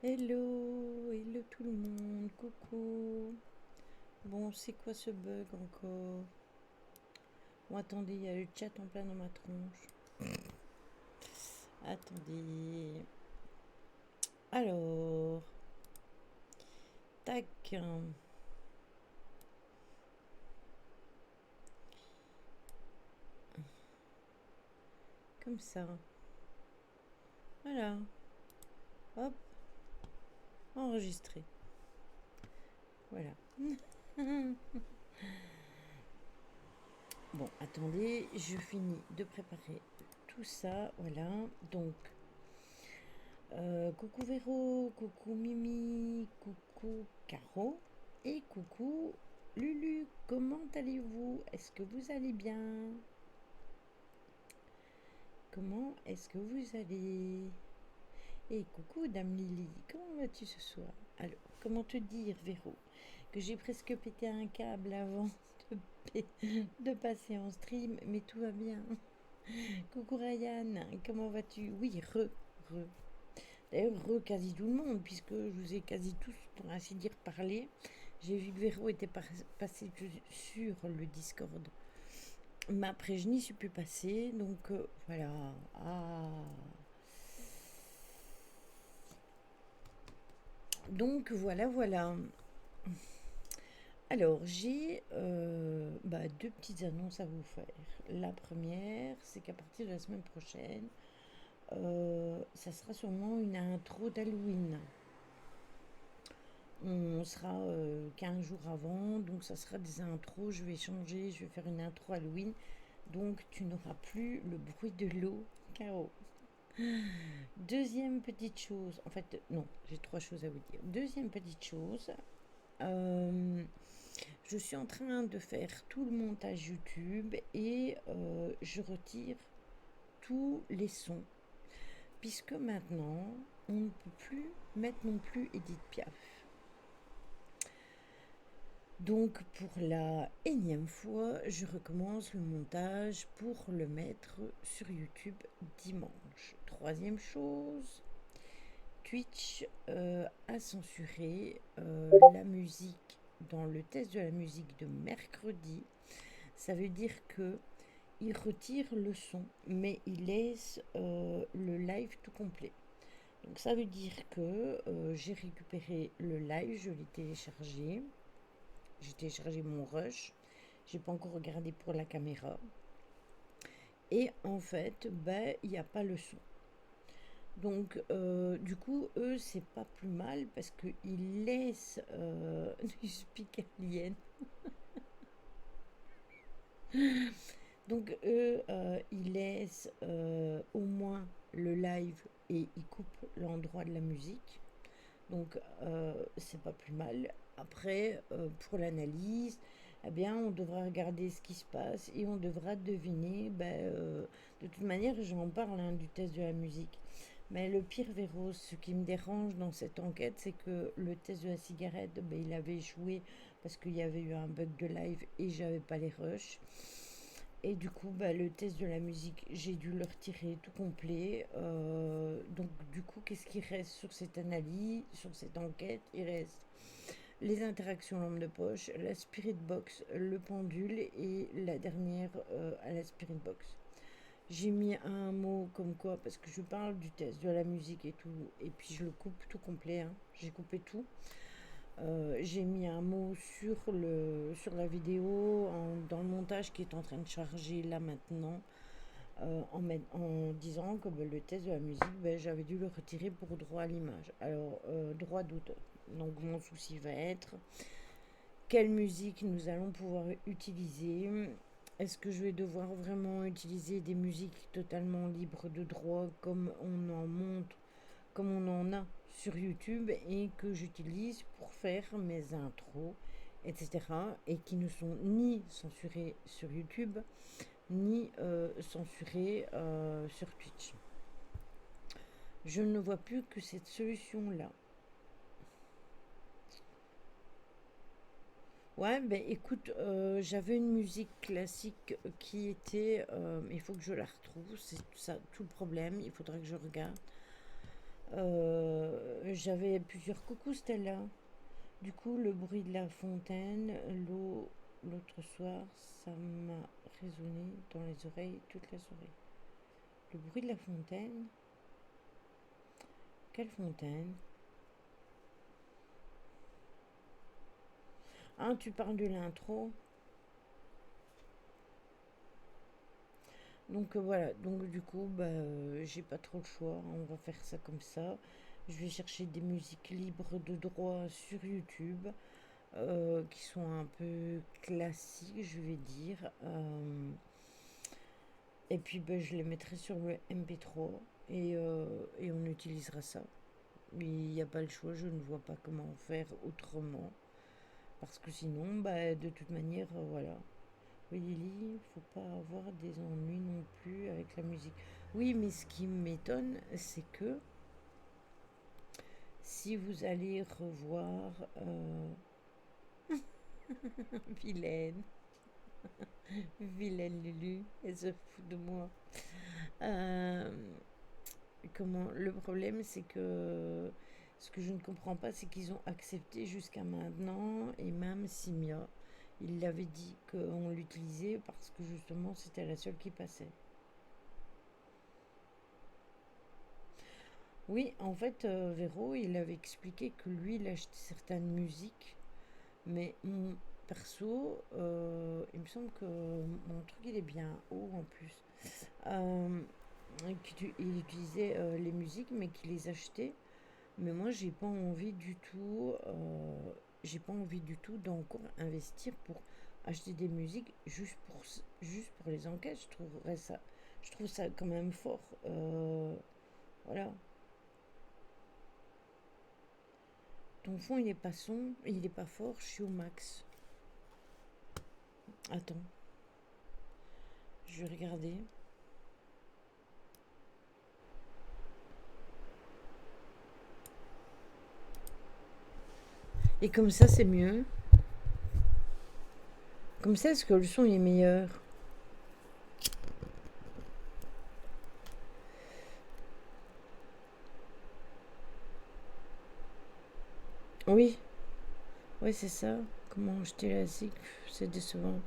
Hello, hello tout le monde, coucou. Bon, c'est quoi ce bug encore? Bon, attendez, il y a le chat en plein dans ma tronche. Attendez. Alors, tac, comme ça. Voilà, hop, enregistré. Voilà. Bon, attendez, je finis de préparer tout ça. Voilà, donc, coucou Véro, coucou Mimi, coucou Caro et coucou Lulu. Comment allez-vous? Est-ce que vous allez bien? Comment est-ce que vous allez? Et coucou Dame Lily, comment vas-tu ce soir? Alors, comment te dire Véro que j'ai presque pété un câble avant de passer en stream, mais tout va bien. Coucou Ryan, comment vas-tu? Oui, re. D'ailleurs, quasi tout le monde, puisque je vous ai quasi tous, pour ainsi dire, parlé. J'ai vu que Véro était passé sur le Discord. Mais après, je n'y suis plus passée, donc voilà. Ah. Donc voilà, voilà. Alors, j'ai deux petites annonces à vous faire. La première, c'est qu'à partir de la semaine prochaine, ça sera sûrement une intro d'Halloween. On sera 15 jours avant, donc ça sera des intros. Je vais changer, je vais faire une intro Halloween. Donc tu n'auras plus le bruit de l'eau, Caro. Deuxième petite chose, en fait, non, j'ai trois choses à vous dire. Deuxième petite chose, euh, je suis en train de faire tout le montage YouTube et je retire tous les sons. Puisque maintenant, on ne peut plus mettre non plus Edith Piaf. Donc pour la énième fois, je recommence le montage pour le mettre sur YouTube dimanche. Troisième chose, Twitch a censuré la musique dans le test de la musique de mercredi. Ça veut dire que il retire le son, mais il laisse le live tout complet. Donc ça veut dire que j'ai récupéré le live, je l'ai téléchargé. J'ai téléchargé mon rush. J'ai pas encore regardé pour la caméra. Et en fait, il n'y a pas le son. Donc, du coup, eux, c'est pas plus mal parce qu'ils laissent du speak alien. Donc, eux, ils laissent au moins le live et ils coupent l'endroit de la musique. Donc, c'est pas plus mal. Après, pour l'analyse, eh bien, on devra regarder ce qui se passe et on devra deviner. De toute manière, j'en parle du test de la musique. Mais le pire, Véro, ce qui me dérange dans cette enquête, c'est que le test de la cigarette, il avait échoué parce qu'il y avait eu un bug de live et j'avais pas les rushs. Et du coup, le test de la musique, j'ai dû le retirer tout complet. Donc, du coup, qu'est-ce qui reste sur cette analyse, sur cette enquête? Il reste les interactions lampe de poche, la spirit box, le pendule et la dernière à la spirit box. J'ai mis un mot comme quoi, parce que je parle du test de la musique et tout, et puis je le coupe tout complet, hein. J'ai coupé tout. J'ai mis un mot sur la vidéo dans le montage qui est en train de charger là maintenant, en disant que le test de la musique, j'avais dû le retirer pour droit à l'image. Alors, droit d'auteur. Donc mon souci va être quelle musique nous allons pouvoir utiliser. Est-ce que je vais devoir vraiment utiliser des musiques totalement libres de droit comme on en montre, comme on en a sur YouTube et que j'utilise pour faire mes intros, etc. et qui ne sont ni censurés sur YouTube, ni censurés sur Twitch. Je ne vois plus que cette solution-là. Ouais, écoute, j'avais une musique classique qui était. Il faut que je la retrouve, c'est ça tout le problème, il faudra que je regarde. J'avais plusieurs coucou Stella. Du coup, le bruit de la fontaine, l'eau, l'autre soir, ça m'a résonné dans les oreilles toute la soirée. Le bruit de la fontaine. Quelle fontaine? Ah, tu parles de l'intro. Donc voilà, donc du coup, bah, j'ai pas trop le choix, on va faire ça comme ça. Je vais chercher des musiques libres de droit sur YouTube, qui sont un peu classiques, je vais dire. Et puis bah, je les mettrai sur le MP3 et on utilisera ça. Mais il n'y a pas le choix, je ne vois pas comment faire autrement. Parce que sinon, bah, de toute manière, voilà. Oui, Lily, faut pas avoir des ennuis non plus avec la musique. Oui, mais ce qui m'étonne, c'est que si vous allez revoir Vilaine, Vilaine Lulu, elle se fout de moi. Euh, comment le problème, c'est que ce que je ne comprends pas, c'est qu'ils ont accepté jusqu'à maintenant, et même Simia, il l'avait dit qu'on l'utilisait parce que justement c'était la seule qui passait. Oui, en fait, Véro, il avait expliqué que lui, il achetait certaines musiques, mais perso, il me semble que mon truc, il est bien haut en plus. Euh, il utilisait les musiques, mais qu'il les achetait. Mais moi, j'ai pas envie du tout d'encore investir pour acheter des musiques juste pour les enquêtes. Je trouve ça quand même fort. Voilà. Ton fond, il est pas fort, je suis au max. Attends, je vais regarder. Et comme ça, c'est mieux. Comme ça, est-ce que le son est meilleur? Oui, oui, c'est ça. Comment acheter la SIC? C'est décevant.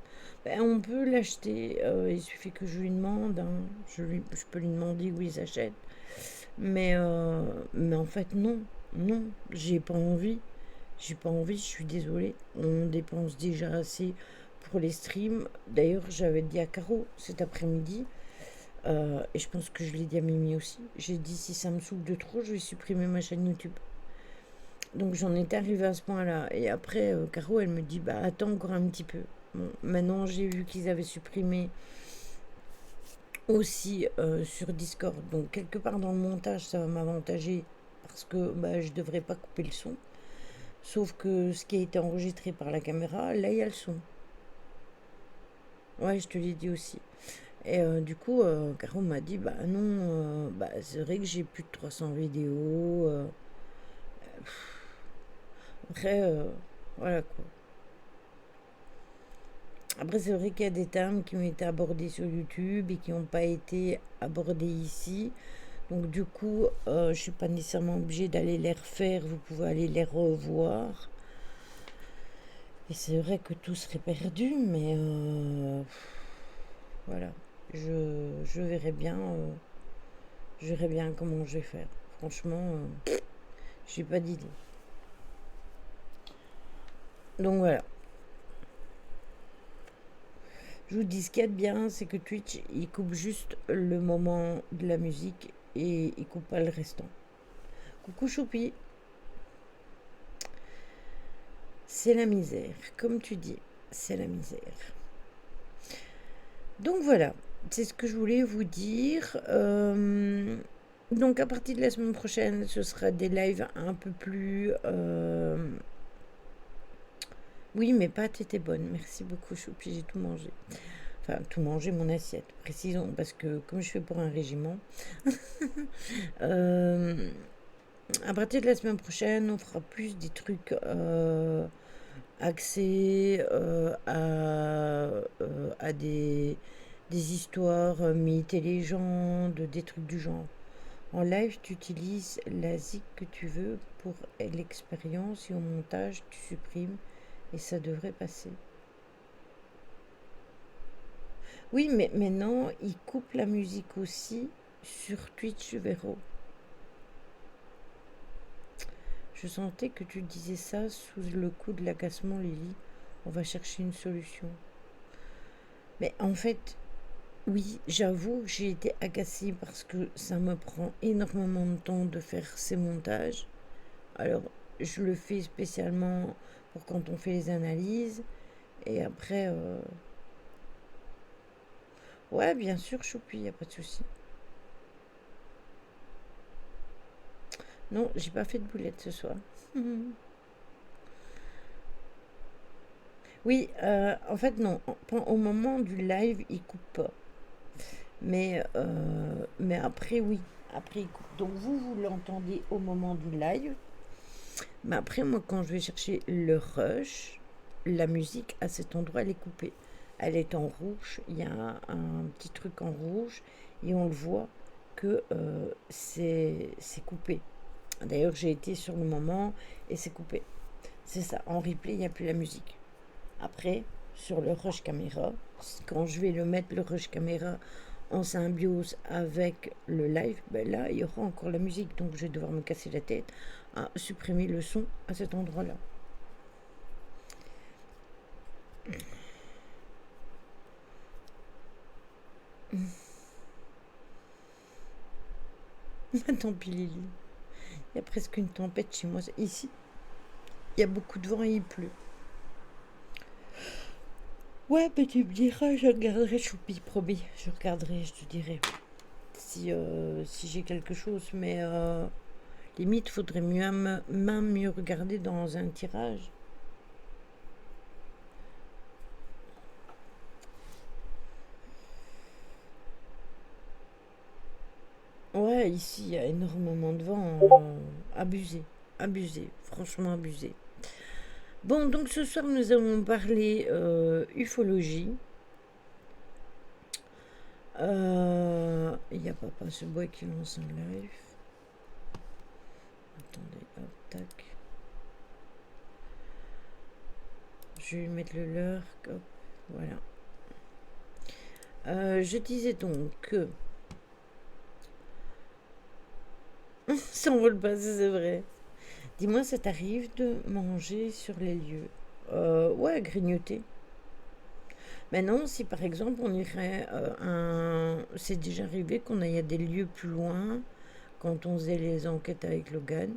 Ben, on peut l'acheter, il suffit que je lui demande, hein. Je peux lui demander où ils achètent. Mais en fait, non. Non, j'ai pas envie. J'ai pas envie, je suis désolée. On dépense déjà assez pour les streams. D'ailleurs, j'avais dit à Caro cet après-midi, et je pense que je l'ai dit à Mimi aussi. J'ai dit si ça me saoule de trop, je vais supprimer ma chaîne YouTube. Donc j'en étais arrivée à ce point-là. Et après, Caro, elle me dit bah attends encore un petit peu. Bon, maintenant j'ai vu qu'ils avaient supprimé aussi sur Discord. Donc quelque part dans le montage, ça va m'avantager parce que bah, je devrais pas couper le son. Sauf que ce qui a été enregistré par la caméra, là il y a le son. Ouais, je te l'ai dit aussi. Et du coup, Caro m'a dit bah non, bah, c'est vrai que j'ai plus de 300 vidéos. Après, voilà quoi. Après, c'est vrai qu'il y a des termes qui ont été abordés sur YouTube et qui n'ont pas été abordés ici. Donc, du coup, je ne suis pas nécessairement obligée d'aller les refaire. Vous pouvez aller les revoir. Et c'est vrai que tout serait perdu, mais voilà. Je verrai bien. Je verrai bien comment je vais faire. Franchement, je n'ai pas d'idée. Donc voilà. Je vous dis ce qu'il y a de bien, c'est que Twitch, il coupe juste le moment de la musique et il coupe pas le restant. Coucou Choupi, c'est la misère, comme tu dis, c'est la misère. Donc voilà, c'est ce que je voulais vous dire. Donc à partir de la semaine prochaine, ce sera des lives un peu plus... Oui, mes pâtes étaient bonnes, merci beaucoup Choupi, j'ai tout mangé. Enfin, tout mangé, mon assiette, précisons, parce que comme je fais pour un régiment... euh, À partir de la semaine prochaine, on fera plus des trucs axés à des histoires mythes et légendes, des trucs du genre. En live, tu utilises la zik que tu veux pour l'expérience et au montage, tu supprimes et ça devrait passer. Oui, mais maintenant, ils coupent la musique aussi sur Twitch Vero. Je sentais que tu disais ça sous le coup de l'agacement, Lily. On va chercher une solution. Mais en fait, oui, j'avoue que j'ai été agacée parce que ça me prend énormément de temps de faire ces montages. Alors, je le fais spécialement pour quand on fait les analyses. Et après, ouais, bien sûr, choupi, y a pas de souci. Non, j'ai pas fait de boulettes ce soir. Oui, en fait, non. Au moment du live, il coupe pas. Mais après, oui. Après, il coupe. Donc, vous l'entendez au moment du live. Mais après, moi, quand je vais chercher le rush, la musique à cet endroit, elle est coupée. Elle est en rouge. Il y a un petit truc en rouge. Et on le voit que c'est coupé. D'ailleurs, j'ai été sur le moment et c'est coupé. C'est ça. En replay, il n'y a plus la musique. Après, sur le rush caméra, quand je vais le mettre, le rush caméra, en symbiose avec le live, ben là, il y aura encore la musique. Donc, je vais devoir me casser la tête à supprimer le son à cet endroit-là. Tant pis, Lily. Il y a presque une tempête chez moi. Ici, il y a beaucoup de vent et il pleut. Ouais, mais tu me diras, je regarderai, choupi, promis. Je regarderai, je te dirai si j'ai quelque chose. Mais limite, faudrait même mieux regarder dans un tirage. Ouais, ici, il y a énormément de vent. Abusé, abusé, franchement abusé. Bon, donc ce soir, nous allons parler ufologie. Il y a Papa ce bois qui lance un live. Attendez, hop, tac. Je vais lui mettre le leur. Hop, voilà. Je disais donc que ça envole pas, c'est vrai. Dis-moi, ça t'arrive de manger sur les lieux? Ouais, grignoter. Maintenant, si par exemple on irait c'est déjà arrivé qu'on aille à des lieux plus loin, quand on faisait les enquêtes avec Logan,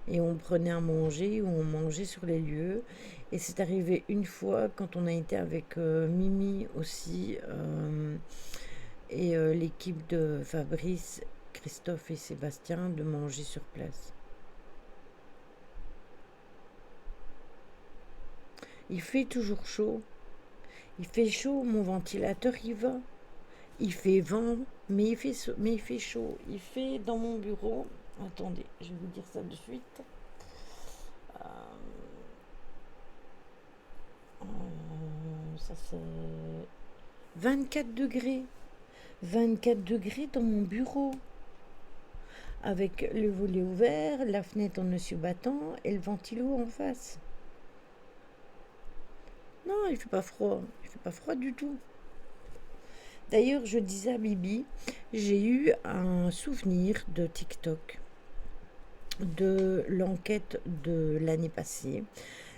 et on prenait à manger ou on mangeait sur les lieux. Et c'est arrivé une fois quand on a été avec Mimi aussi, et l'équipe de Fabrice, Christophe et Sébastien de manger sur place. Il fait toujours chaud. Il fait chaud, mon ventilateur il va. Il fait vent, mais il fait chaud. Il fait dans mon bureau. Attendez, je vais vous dire ça de suite. Euh, ça c'est 24 degrés. 24 degrés dans mon bureau. Avec le volet ouvert, la fenêtre en dessus battant et le ventilo en face. Non, il fait pas froid. Il fait pas froid du tout. D'ailleurs, je disais à Bibi, j'ai eu un souvenir de TikTok de l'enquête de l'année passée.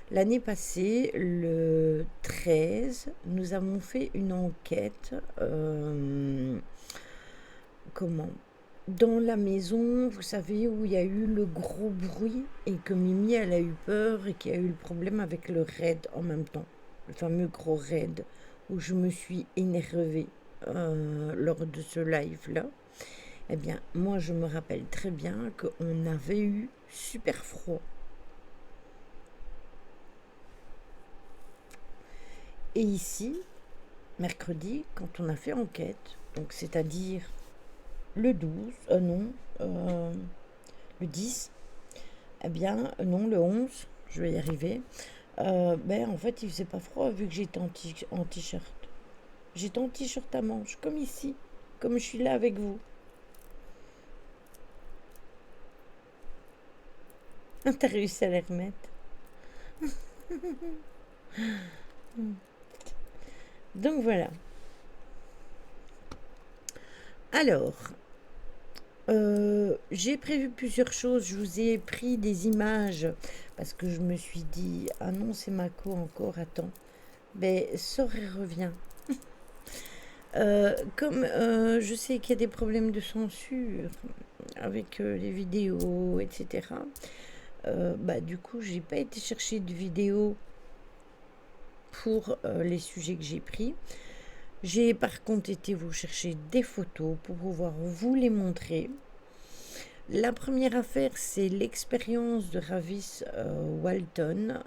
L'année passée, le 13, nous avons fait une enquête. Comment Dans la maison, vous savez, où il y a eu le gros bruit et que Mimi, elle a eu peur et qu'il y a eu le problème avec le raid en même temps. Le fameux gros raid où je me suis énervée lors de ce live-là. Eh bien, moi, je me rappelle très bien qu'on avait eu super froid. Et ici, mercredi, quand on a fait enquête, donc c'est-à-dire le 12, non, le 10, eh bien, non, le 11, je vais y arriver. Ben, en fait, il faisait pas froid vu que j'étais en t-shirt. J'étais en t-shirt à manches, comme ici, comme je suis là avec vous. T'as réussi à les remettre. Donc voilà. Alors, j'ai prévu plusieurs choses. Je vous ai pris des images parce que je me suis dit, ah non, c'est Mako encore, attends. Ben, sort et revient. Comme je sais qu'il y a des problèmes de censure avec les vidéos, etc. Bah, du coup, j'ai pas été chercher de vidéos pour les sujets que j'ai pris. J'ai par contre été vous chercher des photos pour pouvoir vous les montrer. La première affaire, c'est l'expérience de Ravis Walton.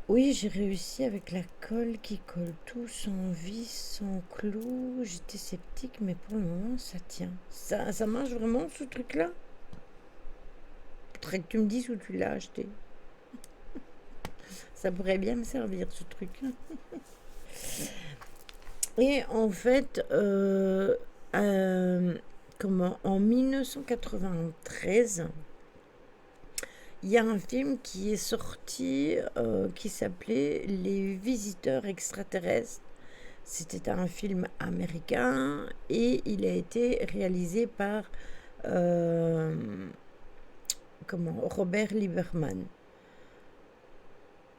Oui, j'ai réussi avec la colle qui colle tout sans vis, sans clou. J'étais sceptique, mais pour le moment, ça tient. Ça marche vraiment, ce truc-là? Faudrait que tu me dises où tu l'as acheté. Ça pourrait bien me servir, ce truc. Et en fait, en 1993, il y a un film qui est sorti qui s'appelait Les Visiteurs extraterrestres. C'était un film américain et il a été réalisé par euh, Robert Lieberman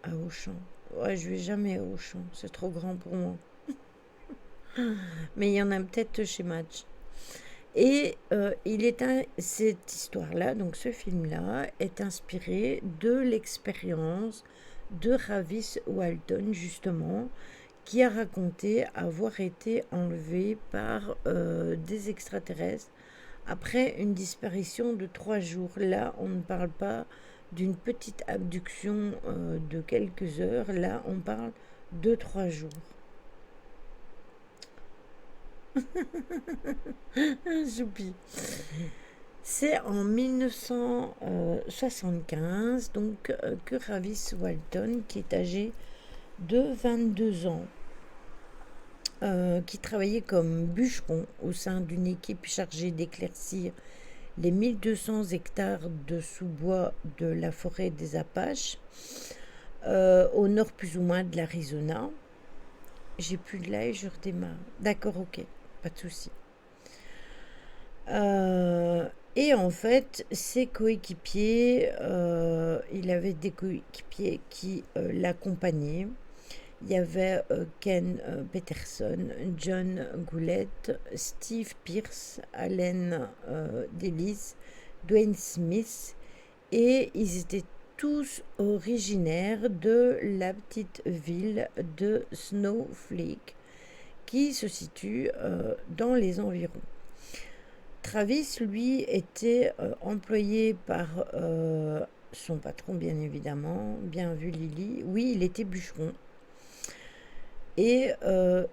à Auchan. Ouais, je vais jamais à Auchan, c'est trop grand pour moi. Mais il y en a peut-être chez Match. Et cette histoire-là, donc ce film-là, est inspiré de l'expérience de Ravis Walton, justement, qui a raconté avoir été enlevé par des extraterrestres après une disparition de 3 jours. Là, on ne parle pas d'une petite abduction de quelques heures, là, on parle de 3 jours. Choupi. C'est en 1975 donc que Ravis Walton, qui est âgé de 22 ans, qui travaillait comme bûcheron au sein d'une équipe chargée d'éclaircir les 1200 hectares de sous-bois de la forêt des Apaches, au nord plus ou moins de l'Arizona. J'ai plus de live, je redémarre. D'accord, ok, pas de souci. Et en fait, ses coéquipiers, il avait des coéquipiers qui l'accompagnaient. Il y avait Ken Peterson, John Goulette, Steve Pierce, Allen Delis, Dwayne Smith, et ils étaient tous originaires de la petite ville de Snowflake, qui se situe dans les environs. Travis, lui, était employé par son patron, bien évidemment. Bien vu, Lily. Oui, il était bûcheron. Et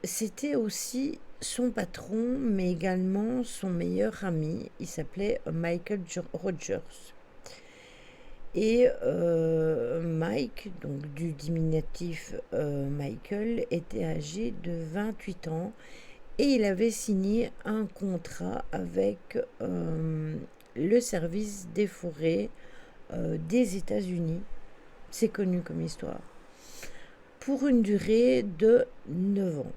c'était aussi son patron, mais également son meilleur ami. Il s'appelait Michael Rogers. Et Mike, donc du diminutif Michael, était âgé de 28 ans et il avait signé un contrat avec le service des forêts des États-Unis. C'est connu comme histoire. Pour une durée de 9 ans.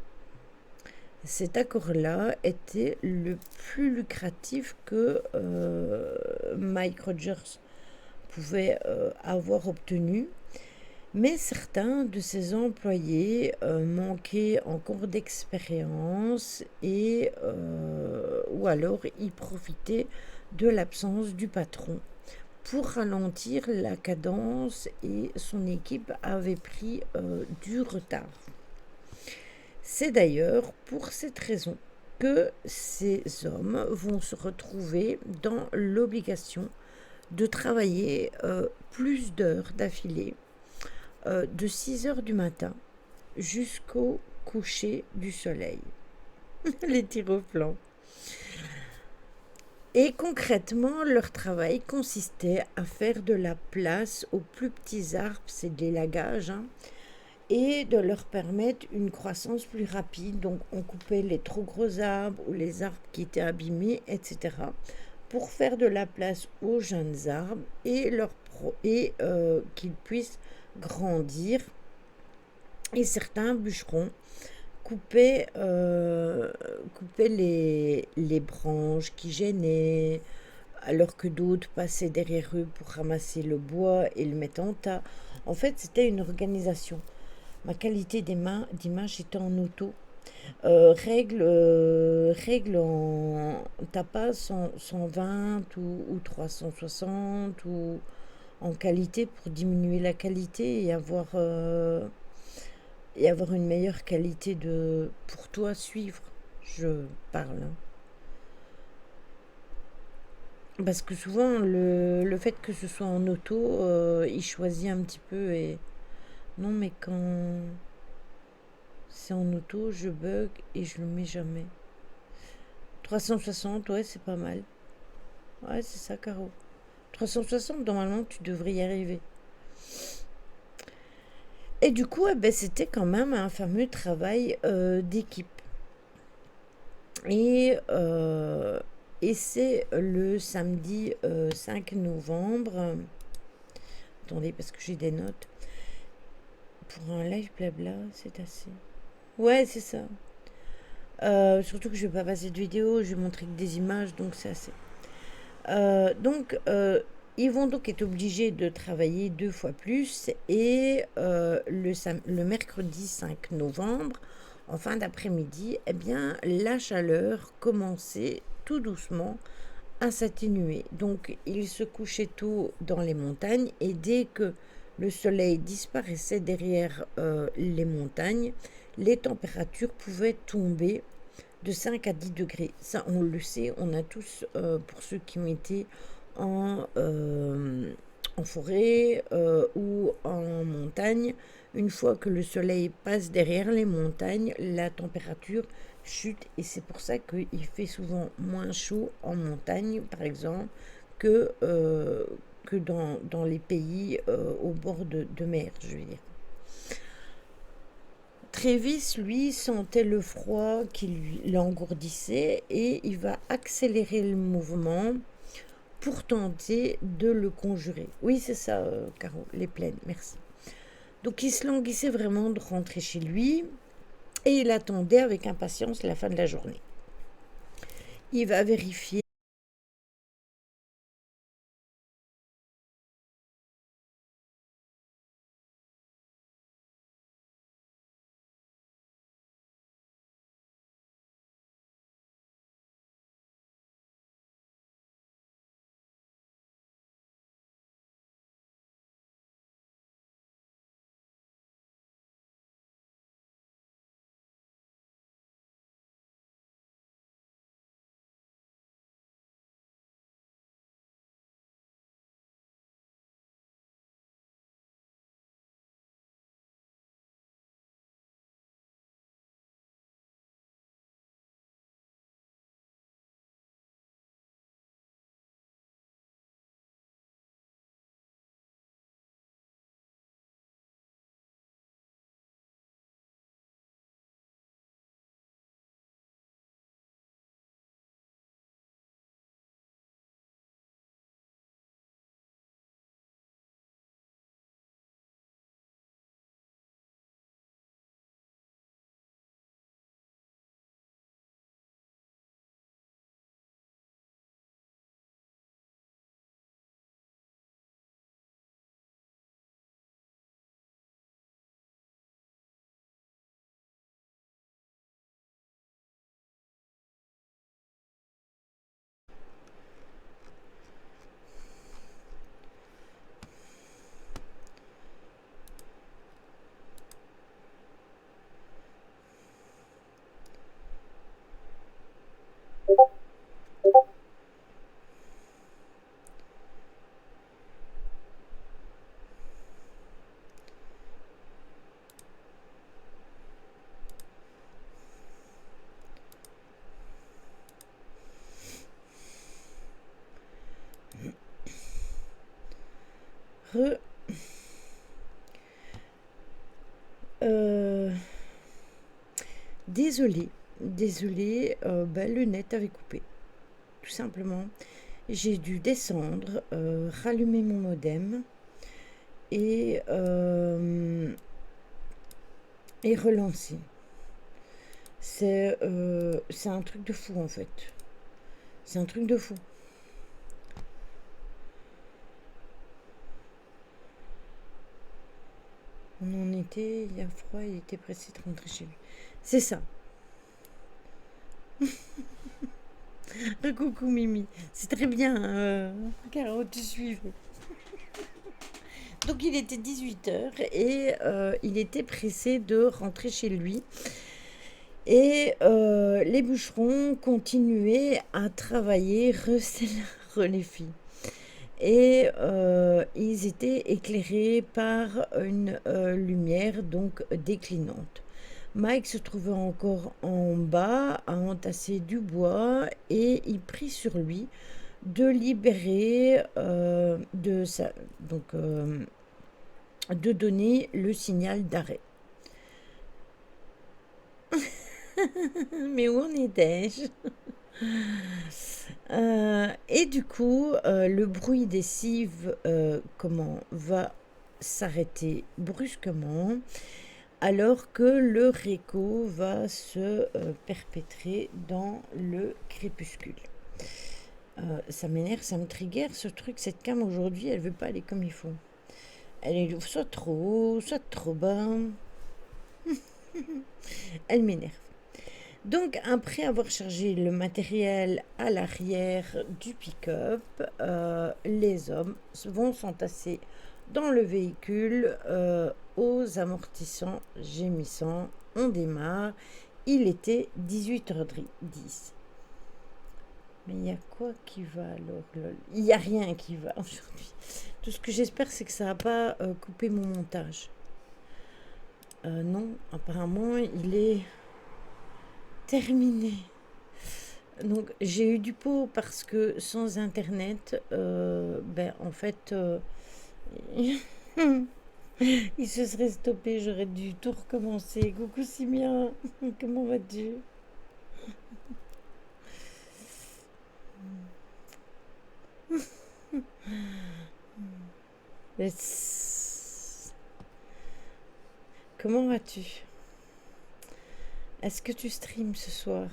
Cet accord-là était le plus lucratif que Mike Rogers pouvait avoir obtenu, mais certains de ses employés manquaient encore d'expérience et ou alors ils profitaient de l'absence du patron pour ralentir la cadence et son équipe avait pris du retard. C'est d'ailleurs pour cette raison que ces hommes vont se retrouver dans l'obligation de travailler plus d'heures d'affilée, de 6 heures du matin jusqu'au coucher du soleil. Les tirs au flanc. Et concrètement, leur travail consistait à faire de la place aux plus petits arbres, c'est de l'élagage, et de leur permettre une croissance plus rapide. Donc on coupait les trop gros arbres ou les arbres qui étaient abîmés, etc., pour faire de la place aux jeunes arbres et qu'ils puissent grandir. Et certains bûcherons coupaient les branches qui gênaient, alors que d'autres passaient derrière eux pour ramasser le bois et le mettre en tas. En fait, c'était une organisation. Ma qualité d'image était en auto. Règle en t'as pas 120 ou 360 ou en qualité pour diminuer la qualité et avoir une meilleure qualité de pour toi suivre. Je parle, hein. Parce que souvent le fait que ce soit en auto, il choisit un petit peu et non mais quand c'est en auto, je bug et je le mets jamais. 360, ouais, c'est pas mal. Ouais, c'est ça, Caro. 360, normalement, tu devrais y arriver. Et du coup, eh ben, c'était quand même un fameux travail d'équipe. Et, euh, et c'est le samedi 5 novembre. Attendez, parce que j'ai des notes. Pour un live blabla, c'est assez. Ouais, c'est ça. Surtout que je vais pas passer de vidéo, je vais montrer que des images, donc c'est assez. Donc, ils vont donc être obligés de travailler 2 fois plus et le mercredi 5 novembre, en fin d'après-midi, eh bien, la chaleur commençait tout doucement à s'atténuer. Donc, ils se couchaient tôt dans les montagnes et dès que le soleil disparaissait derrière les montagnes, les températures pouvaient tomber de 5 à 10 degrés. Ça, on le sait, on a tous, pour ceux qui ont été en forêt ou en montagne, une fois que le soleil passe derrière les montagnes, la température chute et c'est pour ça qu'il fait souvent moins chaud en montagne, par exemple, que dans les pays au bord de mer, je veux dire. Travis, lui, sentait le froid qui l'engourdissait et il va accélérer le mouvement pour tenter de le conjurer. Oui, c'est ça, Caro, les plaines, merci. Donc il se languissait vraiment de rentrer chez lui et il attendait avec impatience la fin de la journée. Il va vérifier. Re, euh, désolé, le net avait coupé, tout simplement. J'ai dû descendre, rallumer mon modem et, et relancer. C'est un truc de fou en fait. C'est un truc de fou. On en était, il y a froid, il était pressé de rentrer chez lui. C'est ça. Coucou Mimi. C'est très bien, Caro, tu suivais. Donc il était 18h et il était pressé de rentrer chez lui. Et les bûcherons continuaient à travailler, les filles. Et ils étaient éclairés par une lumière donc déclinante. Mike se trouvait encore en bas à entasser du bois et il prit sur lui de libérer de donner le signal d'arrêt. Mais où en étais-je? Et du coup, le bruit des cives va s'arrêter brusquement alors que le réco va se perpétrer dans le crépuscule. Ça m'énerve, ça me trigger ce truc. Cette cam aujourd'hui, elle veut pas aller comme il faut. Elle est soit trop haut, soit trop bas. Elle m'énerve. Donc, après avoir chargé le matériel à l'arrière du pick-up, les hommes vont s'entasser dans le véhicule aux amortissants gémissants. On démarre. Il était 18h10. Mais il y a quoi qui va alors, lol? Il n'y a rien qui va aujourd'hui. Tout ce que j'espère, c'est que ça n'a pas coupé mon montage. Non, apparemment, il est terminé. Donc, j'ai eu du pot parce que sans Internet, en fait, il se serait stoppé. J'aurais dû tout recommencer. Coucou Simia, comment vas-tu? Comment vas-tu? Est-ce que tu streams ce soir?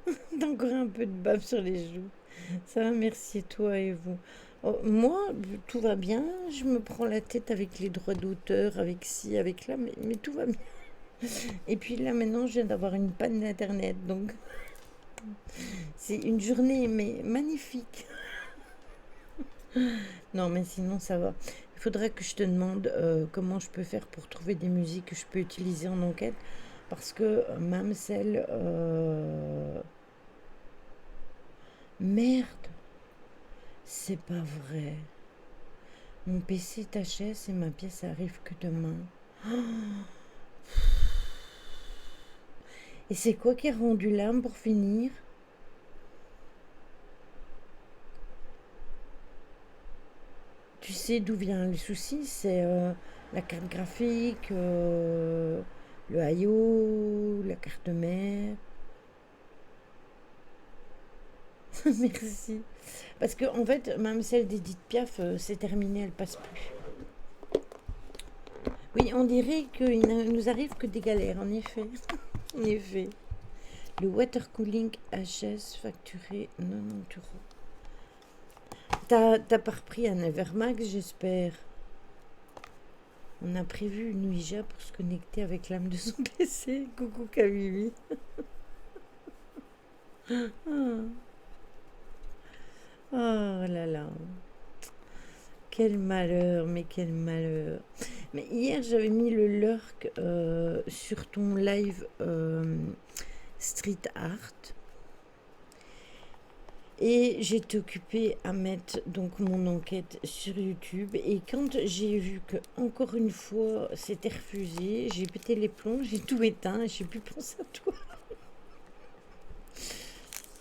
T'as encore un peu de bave sur les joues. Ça va, merci, et toi et vous? Oh, moi, tout va bien. Je me prends la tête avec les droits d'auteur, avec ci, avec là, mais tout va bien. Et puis là, maintenant, je viens d'avoir une panne d'internet, donc c'est une journée, mais magnifique. Non, mais sinon, ça va. Il faudrait que je te demande comment je peux faire pour trouver des musiques que je peux utiliser en enquête. Parce que Mamselle... Merde, c'est pas vrai. Mon PC est HS et ma pièce arrive que demain. Et c'est quoi qui a rendu l'âme pour finir? Tu sais d'où vient le souci? C'est la carte graphique, le I/O, la carte mère. Merci. Parce que en fait, même celle d'Edith Piaf, c'est terminé, elle passe plus. Oui, on dirait qu'il ne nous arrive que des galères, en effet. En effet. Le water cooling HS facturé 90 €. T'as pas repris un Evermax, j'espère. On a prévu une Ouija pour se connecter avec l'âme de son PC. Coucou Camille. Oh là là. Quel malheur, mais quel malheur. Mais hier, j'avais mis le lurk sur ton live street art. Et j'étais occupée à mettre donc mon enquête sur YouTube. Et quand j'ai vu que encore une fois c'était refusé, j'ai pété les plombs, j'ai tout éteint et j'ai plus pensé à toi.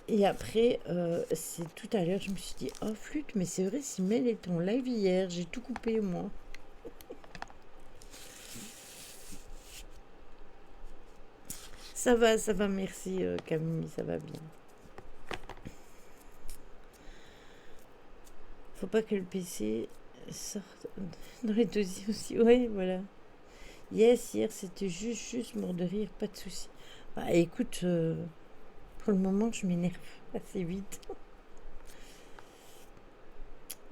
Et après, c'est tout à l'heure, je me suis dit, oh flûte, mais c'est vrai, Simel est en live hier, j'ai tout coupé moi. Ça va, merci Camille, ça va bien. Faut pas que le PC sorte dans les dossiers aussi. Ouais, voilà. Yes, hier c'était juste mort de rire, pas de souci. Bah écoute, pour le moment je m'énerve assez vite.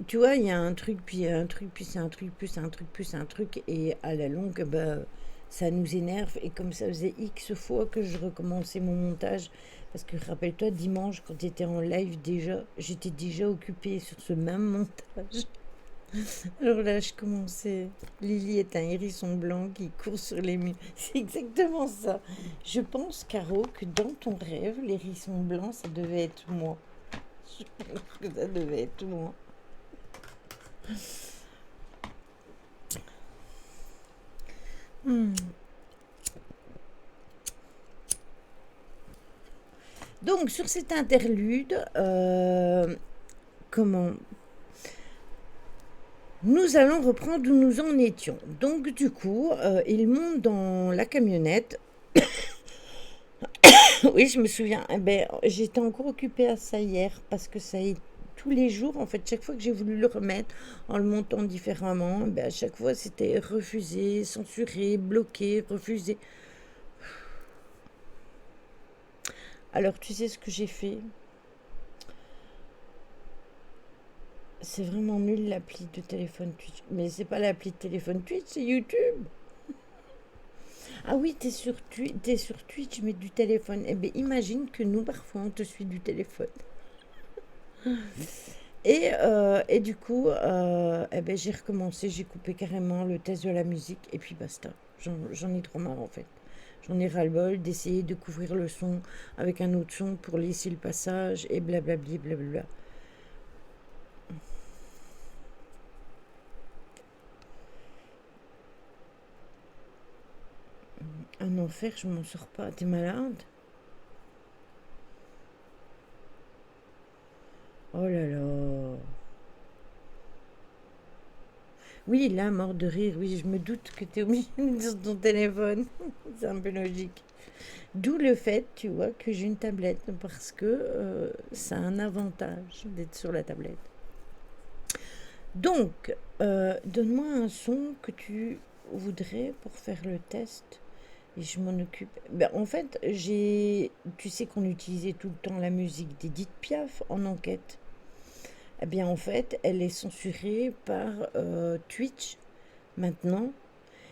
Tu vois, il y a un truc, puis un truc, puis c'est un truc, puis c'est un truc, puis c'est un truc, et à la longue, bah, ça nous énerve. Et comme ça faisait X fois que je recommençais mon montage, parce que rappelle-toi, dimanche, quand tu étais en live déjà, j'étais déjà occupée sur ce même montage. Alors là, je commençais. Lily est un hérisson blanc qui court sur les murs. C'est exactement ça. Je pense, Caro, que dans ton rêve, l'hérisson blanc, ça devait être moi. Je pense que ça devait être moi. Hmm. Donc, sur cet interlude, comment nous allons reprendre d'où nous en étions. Donc, du coup, il monte dans la camionnette. Oui, je me souviens. Eh ben, j'étais encore occupée à ça hier parce que ça est tous les jours. En fait, chaque fois que j'ai voulu le remettre en le montant différemment, ben, à chaque fois c'était refusé, censuré, bloqué, refusé. Alors, tu sais ce que j'ai fait? C'est vraiment nul l'appli de téléphone Twitch. Mais c'est pas l'appli de téléphone Twitch, c'est YouTube. Ah oui, t'es sur Twitch, mais du téléphone. Eh bien, imagine que nous, parfois, on te suit du téléphone. Et du coup, eh ben, j'ai recommencé, j'ai coupé carrément le test de la musique, et puis basta. J'en ai trop marre, en fait. J'en ai ras-le-bol d'essayer de couvrir le son avec un autre son pour laisser le passage, et blablabli, blablabla. Un enfer, je m'en sors pas. T'es malade? Oh là là. Oui, là, mort de rire, oui, je me doute que tu es obligé d'être sur ton téléphone. C'est un peu logique. D'où le fait, tu vois, que j'ai une tablette, parce que ça a un avantage d'être sur la tablette. Donc, donne-moi un son que tu voudrais pour faire le test et je m'en occupe. Ben, en fait, tu sais qu'on utilisait tout le temps la musique d'Edith Piaf en enquête. Eh bien, en fait, elle est censurée par Twitch maintenant.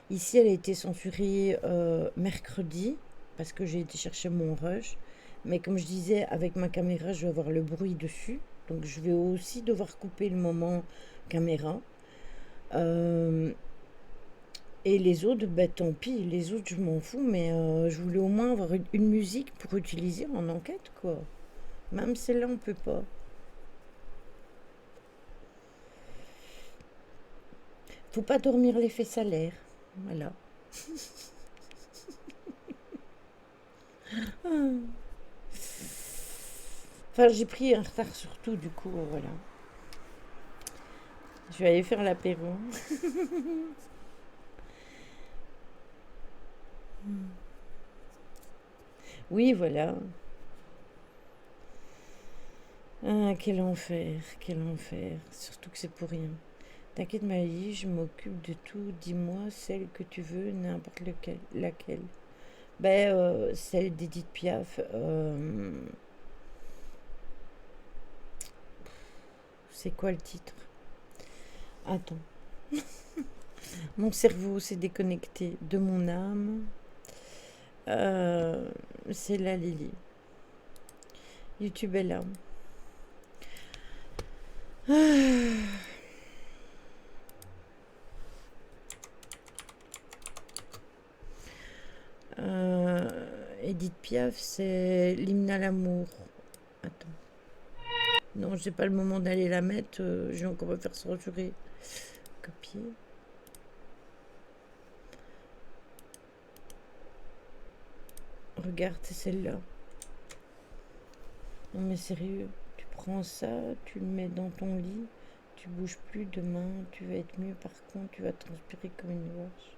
Ici, elle a été censurée mercredi parce que j'ai été chercher mon rush. Mais comme je disais, avec ma caméra, je vais avoir le bruit dessus. Donc, je vais aussi devoir couper le moment caméra. Euh, et les autres, bah, tant pis. Les autres, je m'en fous. Mais je voulais au moins avoir une musique pour utiliser en enquête, quoi. Même celle-là, on peut pas. Faut pas dormir l'effet salaire. Voilà. Enfin, j'ai pris un retard sur tout, du coup, voilà. Je vais aller faire l'apéro. Oui, voilà. Ah, quel enfer, quel enfer. Surtout que c'est pour rien. T'inquiète, Maëlie, je m'occupe de tout. Dis-moi celle que tu veux, n'importe laquelle. Ben, celle d'Edith Piaf. C'est quoi le titre? Attends. Mon cerveau s'est déconnecté de mon âme. Euh, c'est la Lily. YouTube est là. Edith Piaf, c'est l'hymne à l'amour. Attends. Non, j'ai pas le moment d'aller la mettre. Je vais encore me faire censurer. Copier. Regarde, c'est celle-là. Non mais sérieux, tu prends ça, tu le mets dans ton lit, tu bouges plus demain, tu vas être mieux. Par contre, tu vas transpirer comme une vache.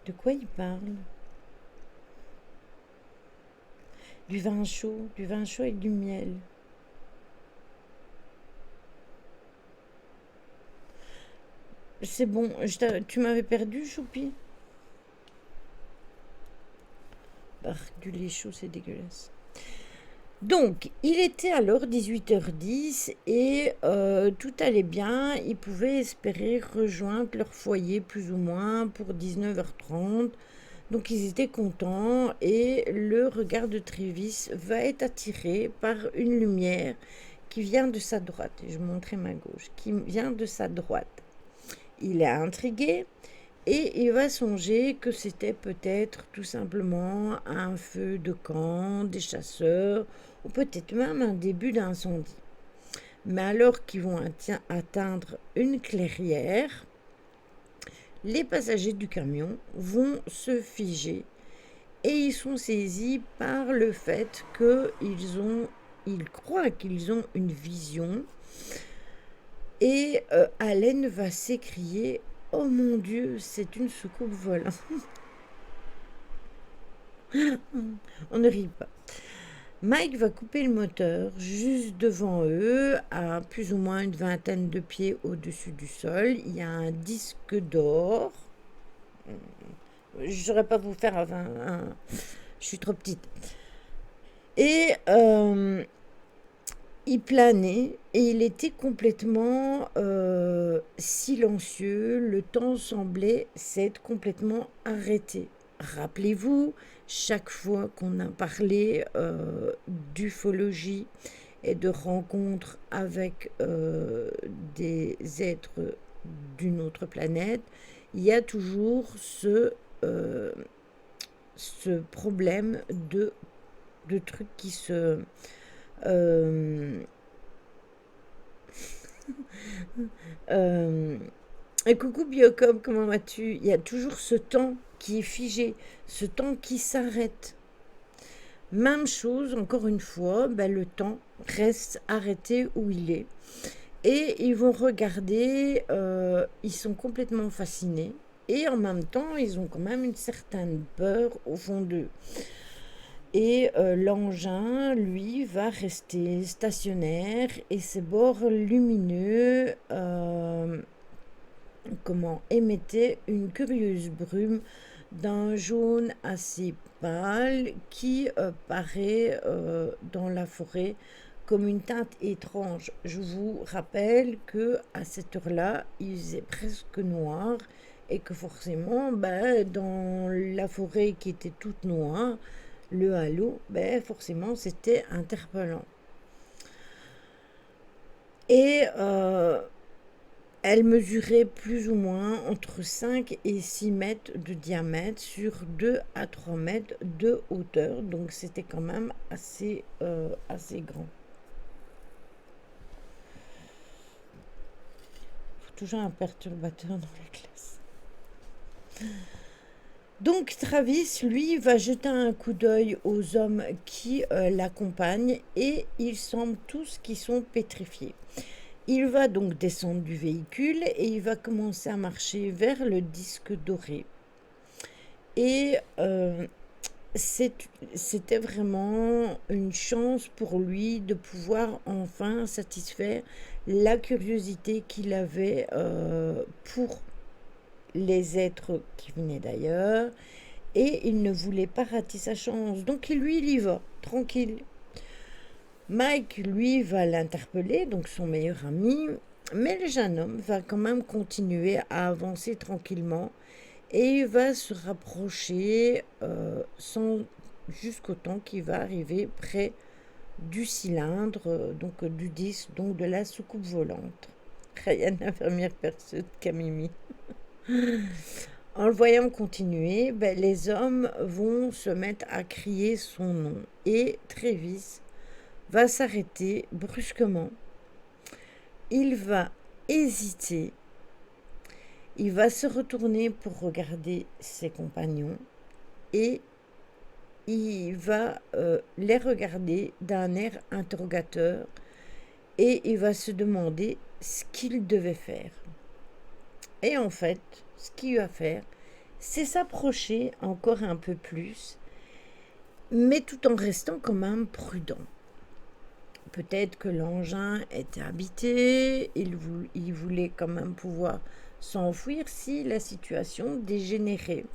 De quoi il parle? Du vin chaud avec du miel. C'est bon, tu m'avais perdu, Choupi? Du lait chaud, c'est dégueulasse. Donc, il était alors 18h10 et tout allait bien. Ils pouvaient espérer rejoindre leur foyer plus ou moins pour 19h30. Donc, ils étaient contents et le regard de Trévis va être attiré par une lumière qui vient de sa droite. Je montrais ma gauche, qui vient de sa droite. Il est intrigué et il va songer que c'était peut-être tout simplement un feu de camp des chasseurs ou peut-être même un début d'incendie. Mais alors qu'ils vont atteindre une clairière, les passagers du camion vont se figer et ils sont saisis par le fait qu'ils croient qu'ils ont une vision. Et Allen va s'écrier: oh mon Dieu, c'est une soucoupe volante. On ne rit pas. Mike va couper le moteur juste devant eux, à plus ou moins une vingtaine de pieds au-dessus du sol. Il y a un disque d'or. Je ne saurais pas vous faire je suis trop petite. Et il planait et il était complètement silencieux. Le temps semblait s'être complètement arrêté. Rappelez-vous, chaque fois qu'on a parlé d'ufologie et de rencontres avec des êtres d'une autre planète, il y a toujours ce problème de trucs qui se... coucou Biocop, comment vas-tu? Il y a toujours ce temps qui est figé, ce temps qui s'arrête. Même chose, encore une fois, le temps reste arrêté où il est. Et ils vont regarder, ils sont complètement fascinés. Et en même temps, ils ont quand même une certaine peur au fond d'eux. Et l'engin, lui, va rester stationnaire et ses bords lumineux émettaient une curieuse brume d'un jaune assez pâle qui paraît dans la forêt comme une teinte étrange. Je vous rappelle que à cette heure-là, il faisait presque noir et que forcément, dans la forêt qui était toute noire, le halo, forcément, c'était interpellant. Et elle mesurait plus ou moins entre 5 et 6 mètres de diamètre sur 2 à 3 mètres de hauteur. Donc, c'était quand même assez grand. Il faut toujours un perturbateur dans la classe. Donc Travis, lui, va jeter un coup d'œil aux hommes qui l'accompagnent et ils semblent tous qui sont pétrifiés. Il va donc descendre du véhicule et il va commencer à marcher vers le disque doré. Et c'était vraiment une chance pour lui de pouvoir enfin satisfaire la curiosité qu'il avait pour les êtres qui venaient d'ailleurs, et il ne voulait pas rater sa chance. Donc lui, il y va, tranquille. Mike, lui, va l'interpeller, donc son meilleur ami, mais le jeune homme va quand même continuer à avancer tranquillement et il va se rapprocher jusqu'au temps qu'il va arriver près du cylindre, donc du disque, donc de la soucoupe volante. Ryan, infirmière perceuse de Camimi. En le voyant continuer, les hommes vont se mettre à crier son nom et Travis va s'arrêter brusquement. Il va hésiter. Il va se retourner pour regarder ses compagnons et il va les regarder d'un air interrogateur et il va se demander ce qu'il devait faire. Et en fait, ce qu'il va faire, c'est s'approcher encore un peu plus, mais tout en restant quand même prudent. Peut-être que l'engin était habité, il voulait quand même pouvoir s'enfuir si la situation dégénérait.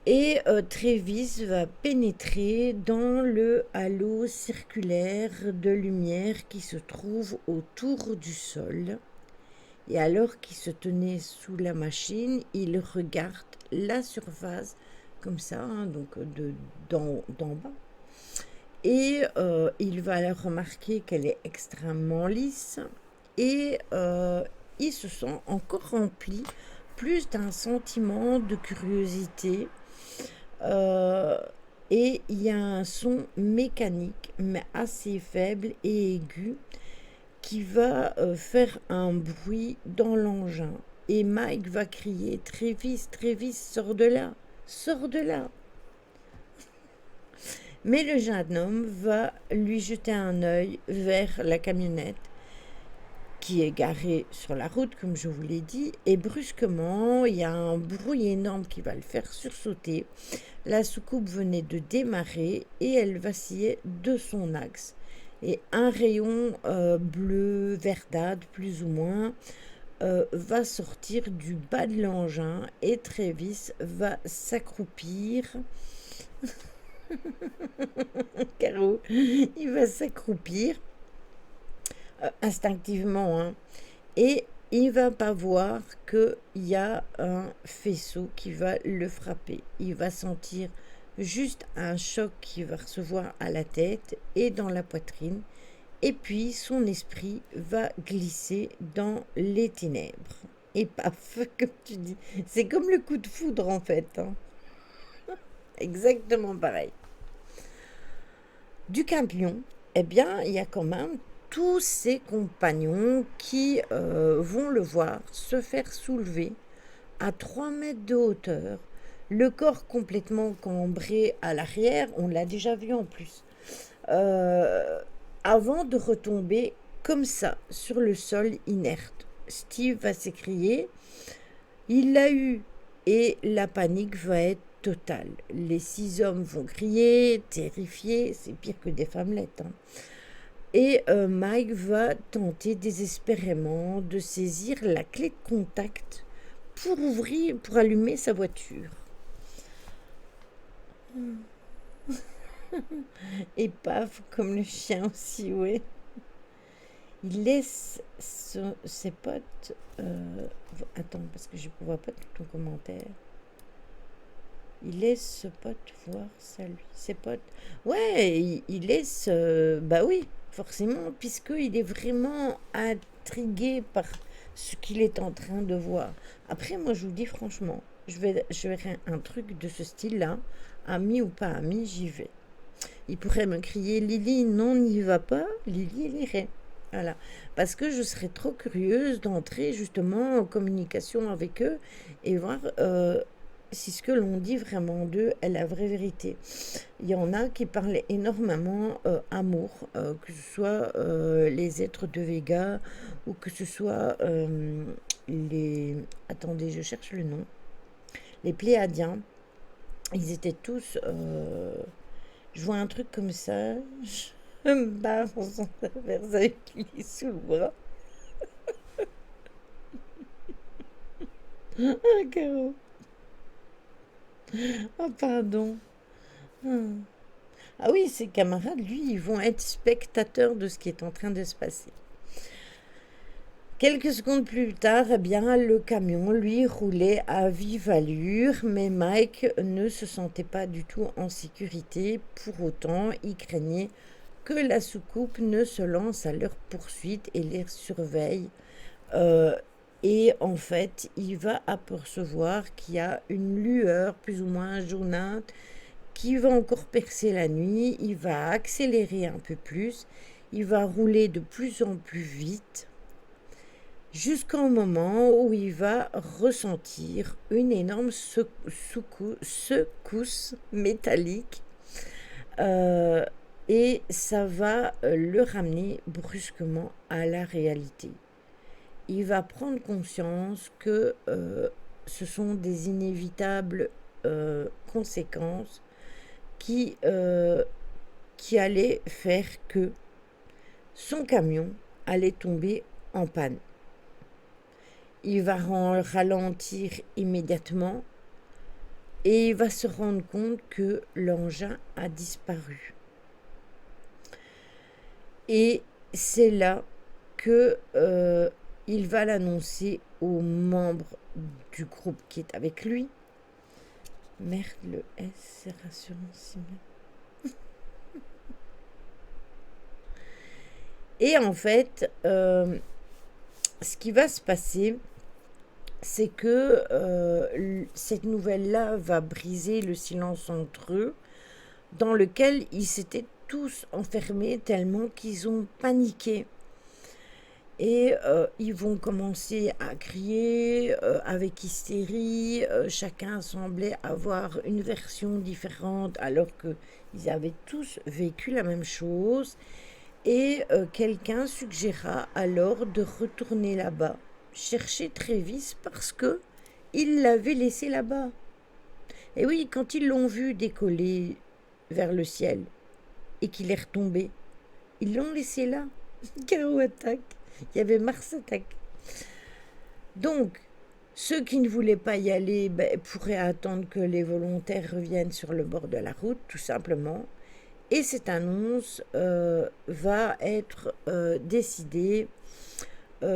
Et Travis va pénétrer dans le halo circulaire de lumière qui se trouve autour du sol. Et alors qu'il se tenait sous la machine, il regarde la surface comme ça, hein, donc d'en bas. Et il va remarquer qu'elle est extrêmement lisse. Et il se sent encore rempli plus d'un sentiment de curiosité. Euh, et il y a un son mécanique, mais assez faible et aigu, qui va faire un bruit dans l'engin. Et Mike va crier: Travis, Travis, sors de là, sors de là. Mais le jeune homme va lui jeter un œil vers la camionnette qui est garée sur la route, comme je vous l'ai dit, et brusquement, il y a un bruit énorme qui va le faire sursauter. La soucoupe venait de démarrer et elle vacillait de son axe. Et un rayon bleu verdâtre, plus ou moins, va sortir du bas de l'engin et Travis va s'accroupir. Caro, il va s'accroupir instinctivement, hein, et il va pas voir qu'il y a un faisceau qui va le frapper. Il va sentir juste un choc qu'il va recevoir à la tête et dans la poitrine. Et puis son esprit va glisser dans les ténèbres. Et paf, comme tu dis. C'est comme le coup de foudre en fait, hein. Exactement pareil. Du camion, eh bien, il y a quand même tous ses compagnons qui vont le voir se faire soulever à 3 mètres de hauteur, le corps complètement cambré à l'arrière, on l'a déjà vu en plus, avant de retomber comme ça sur le sol inerte. Steve va s'écrier: il l'a eu, et la panique va être totale. Les 6 hommes vont crier, terrifiés, c'est pire que des femmelettes, hein. Et Mike va tenter désespérément de saisir la clé de contact pour allumer sa voiture. Et paf, comme le chien aussi, ouais. Il laisse ses potes. Attends, parce que je ne vois pas tout ton commentaire. Il laisse ce pote voir ça, lui. Ses potes. Ouais, il laisse. Bah oui, forcément, puisqu'il est vraiment intrigué par ce qu'il est en train de voir. Après, moi, je vous dis franchement, je verrai un truc de ce style-là, ami ou pas ami, j'y vais. Il pourrait me crier: Lily, non, n'y va pas. Lily, elle irait. Voilà. Parce que je serais trop curieuse d'entrer justement en communication avec eux et voir si ce que l'on dit vraiment d'eux est la vraie vérité. Il y en a qui parlent énormément amour, que ce soit les êtres de Vega ou que ce soit les... Attendez, je cherche le nom. Les Pléiadiens. Ils étaient tous... je vois un truc comme ça. Je me barre en son inverse avec lui sous le bras. Ah, Caro. Ah, pardon. Ah oui, ses camarades, lui, ils vont être spectateurs de ce qui est en train de se passer. Quelques secondes plus tard, eh bien, le camion, lui, roulait à vive allure, mais Mike ne se sentait pas du tout en sécurité. Pour autant, il craignait que la soucoupe ne se lance à leur poursuite et les surveille. Et en fait, il va apercevoir qu'il y a une lueur plus ou moins jaunâtre qui va encore percer la nuit. Il va accélérer un peu plus. Il va rouler de plus en plus vite jusqu'au moment où il va ressentir une énorme secousse métallique. Et ça va le ramener brusquement à la réalité. Il va prendre conscience que ce sont des inévitables conséquences qui allaient faire que son camion allait tomber en panne. Il va ralentir immédiatement et il va se rendre compte que l'engin a disparu. Et c'est là que il va l'annoncer aux membres du groupe qui est avec lui. Merde, le S, c'est rassurant, Simon. Et en fait, ce qui va se passer, c'est que cette nouvelle-là va briser le silence entre eux, dans lequel ils s'étaient tous enfermés tellement qu'ils ont paniqué. Et ils vont commencer à crier avec hystérie. Chacun semblait avoir une version différente alors qu'ils avaient tous vécu la même chose. Et quelqu'un suggéra alors de retourner là-bas, chercher Travis parce que il l'avait laissé là-bas. Et oui, quand ils l'ont vu décoller vers le ciel et qu'il est retombé, ils l'ont laissé là. Chaos attaque. Il y avait Mars attaque. Donc, ceux qui ne voulaient pas y aller pourraient attendre que les volontaires reviennent sur le bord de la route, tout simplement. Et cette annonce va être décidée.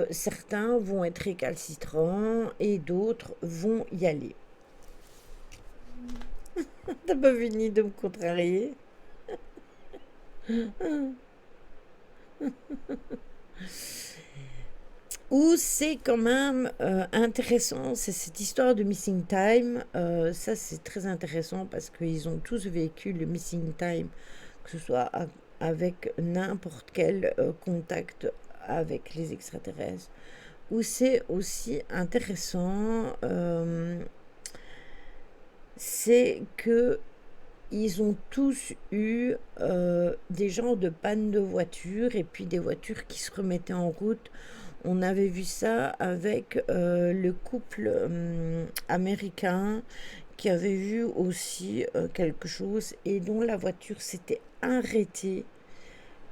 Certains vont être récalcitrants et d'autres vont y aller. T'as pas fini de me contrarier? Où c'est quand même intéressant, c'est cette histoire de Missing Time. Ça, c'est très intéressant parce qu'ils ont tous vécu le Missing Time, que ce soit avec n'importe quel contact avec les extraterrestres. Où c'est aussi intéressant, c'est que ils ont tous eu des genres de panne de voiture et puis des voitures qui se remettaient en route. On avait vu ça avec le couple américain qui avait vu aussi quelque chose et dont la voiture s'était arrêtée.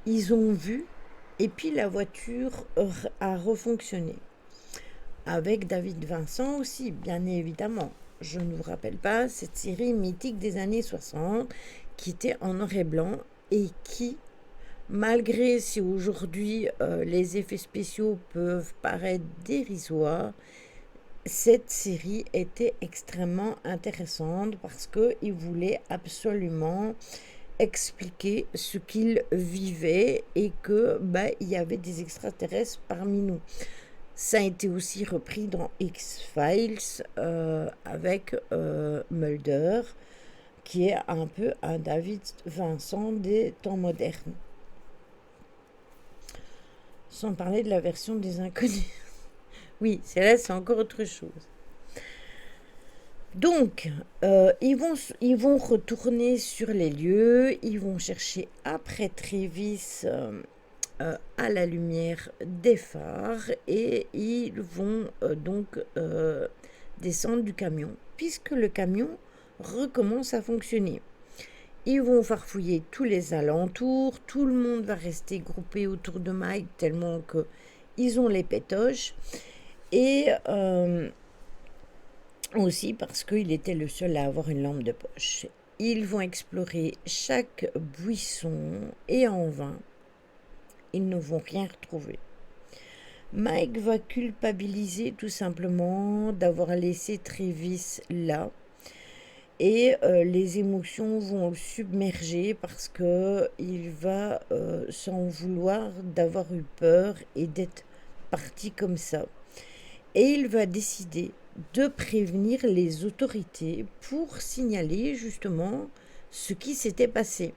Ils ont vu et puis la voiture a refonctionné. Avec David Vincent aussi, bien évidemment. Je ne vous rappelle pas cette série mythique des années 60 qui était en noir et blanc et qui, malgré si aujourd'hui les effets spéciaux peuvent paraître dérisoires, cette série était extrêmement intéressante parce qu'il voulait absolument expliquer ce qu'il vivait et que il y avait des extraterrestres parmi nous. Ça a été aussi repris dans X-Files avec Mulder, qui est un peu un David Vincent des temps modernes. Sans parler de la version des Inconnus. Oui, celle-là, c'est encore autre chose. Donc, ils vont retourner sur les lieux, ils vont chercher après Travis à la lumière des phares et ils vont donc descendre du camion, puisque le camion recommence à fonctionner. Ils vont farfouiller tous les alentours, tout le monde va rester groupé autour de Mike tellement qu'ils ont les pétoches et aussi parce qu'il était le seul à avoir une lampe de poche. Ils vont explorer chaque buisson et en vain, ils ne vont rien retrouver. Mike va culpabiliser tout simplement d'avoir laissé Travis là et les émotions vont le submerger parce qu'il va s'en vouloir d'avoir eu peur et d'être parti comme ça. Et il va décider de prévenir les autorités pour signaler justement ce qui s'était passé.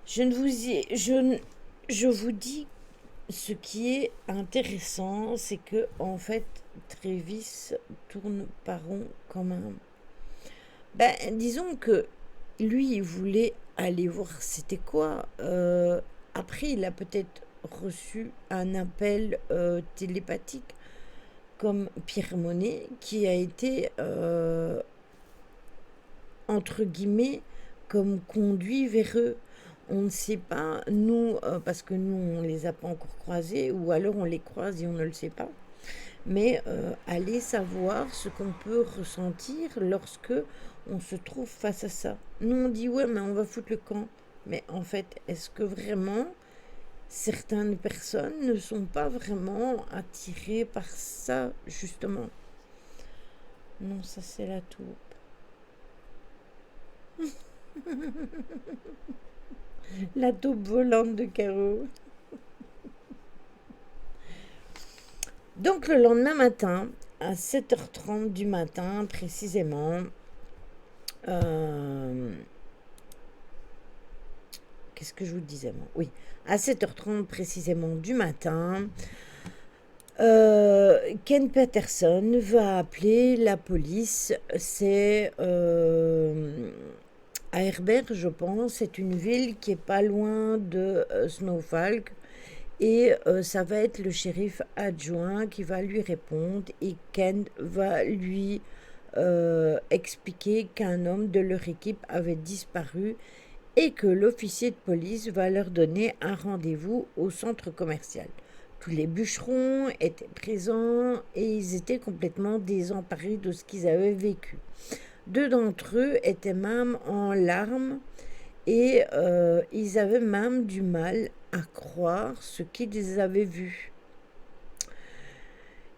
Je vous dis ce qui est intéressant, c'est que en fait Travis tourne pas rond quand même. Disons que lui il voulait aller voir c'était quoi. Après il a peut-être reçu un appel télépathique comme Pierre Monet qui a été, entre guillemets, comme conduit vers eux. On ne sait pas, nous, parce que nous, on ne les a pas encore croisés, ou alors on les croise et on ne le sait pas. Mais aller savoir ce qu'on peut ressentir lorsque on se trouve face à ça. Nous, on dit, ouais, mais on va foutre le camp. Mais en fait, est-ce que vraiment certaines personnes ne sont pas vraiment attirées par ça, justement? Non, ça c'est la taupe. La taupe volante de Caro. Donc le lendemain matin, à 7h30 du matin précisément, qu'est-ce que je vous disais moi? Oui, à 7h30 précisément du matin, Ken Peterson va appeler la police. C'est à Herbert, je pense. C'est une ville qui est pas loin de Snowfalk. Et ça va être le shérif adjoint qui va lui répondre. Et Ken va lui expliquer qu'un homme de leur équipe avait disparu et que l'officier de police va leur donner un rendez-vous au centre commercial. Tous les bûcherons étaient présents et ils étaient complètement désemparés de ce qu'ils avaient vécu. Deux d'entre eux étaient même en larmes et ils avaient même du mal à croire ce qu'ils avaient vu.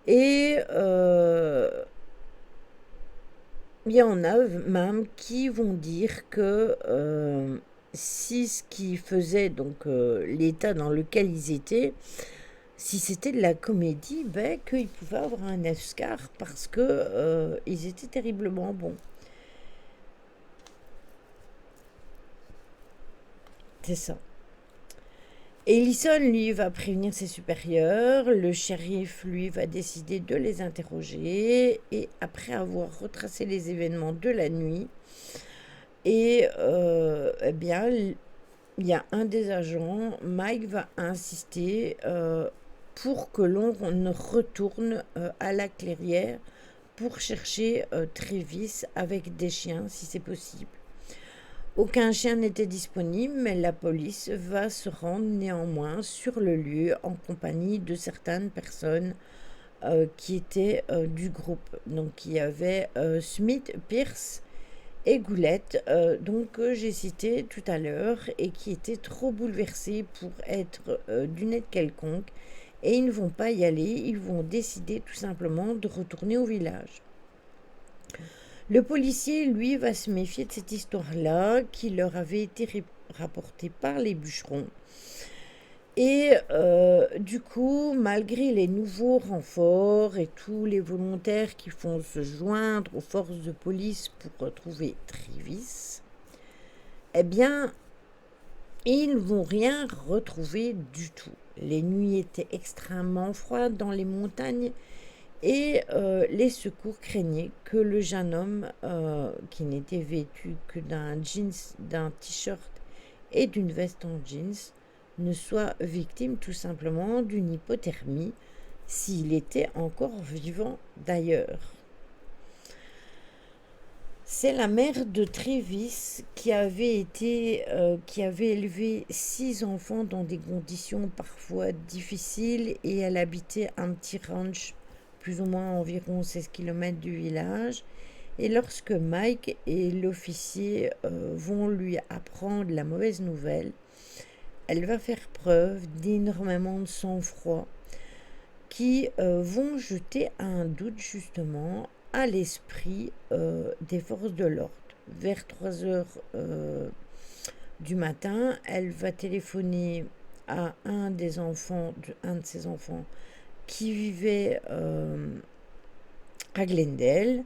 Et il y en a même qui vont dire que si ce qui faisait donc l'état dans lequel ils étaient, si c'était de la comédie, ben, qu'ils pouvaient avoir un Oscar parce que ils étaient terriblement bons. C'est ça. Ellison, lui, va prévenir ses supérieurs, le shérif, lui, va décider de les interroger, et après avoir retracé les événements de la nuit, et eh bien, il y a un des agents, Mike, va insister pour que l'on retourne à la clairière pour chercher Travis avec des chiens, si c'est possible. Aucun chien n'était disponible, mais la police va se rendre néanmoins sur le lieu en compagnie de certaines personnes qui étaient du groupe. Donc il y avait Smith, Pierce et Goulette, que j'ai cité tout à l'heure, et qui étaient trop bouleversés pour être d'une aide quelconque, et ils ne vont pas y aller, ils vont décider tout simplement de retourner au village. Le policier, lui, va se méfier de cette histoire-là qui leur avait été rapportée par les bûcherons. Et du coup, malgré les nouveaux renforts et tous les volontaires qui font se joindre aux forces de police pour retrouver Travis, eh bien, ils ne vont rien retrouver du tout. Les nuits étaient extrêmement froides dans les montagnes. Et les secours craignaient que le jeune homme, qui n'était vêtu que d'un jeans, d'un t-shirt et d'une veste en jeans, ne soit victime tout simplement d'une hypothermie s'il était encore vivant d'ailleurs. C'est la mère de Travis qui avait élevé 6 enfants dans des conditions parfois difficiles, et elle habitait un petit ranch plus ou moins environ 16 km du village. Et lorsque Mike et l'officier vont lui apprendre la mauvaise nouvelle, elle va faire preuve d'énormément de sang-froid qui vont jeter un doute justement à l'esprit des forces de l'ordre. Vers 3 heures du matin, elle va téléphoner à un de ses enfants qui vivait à Glendale,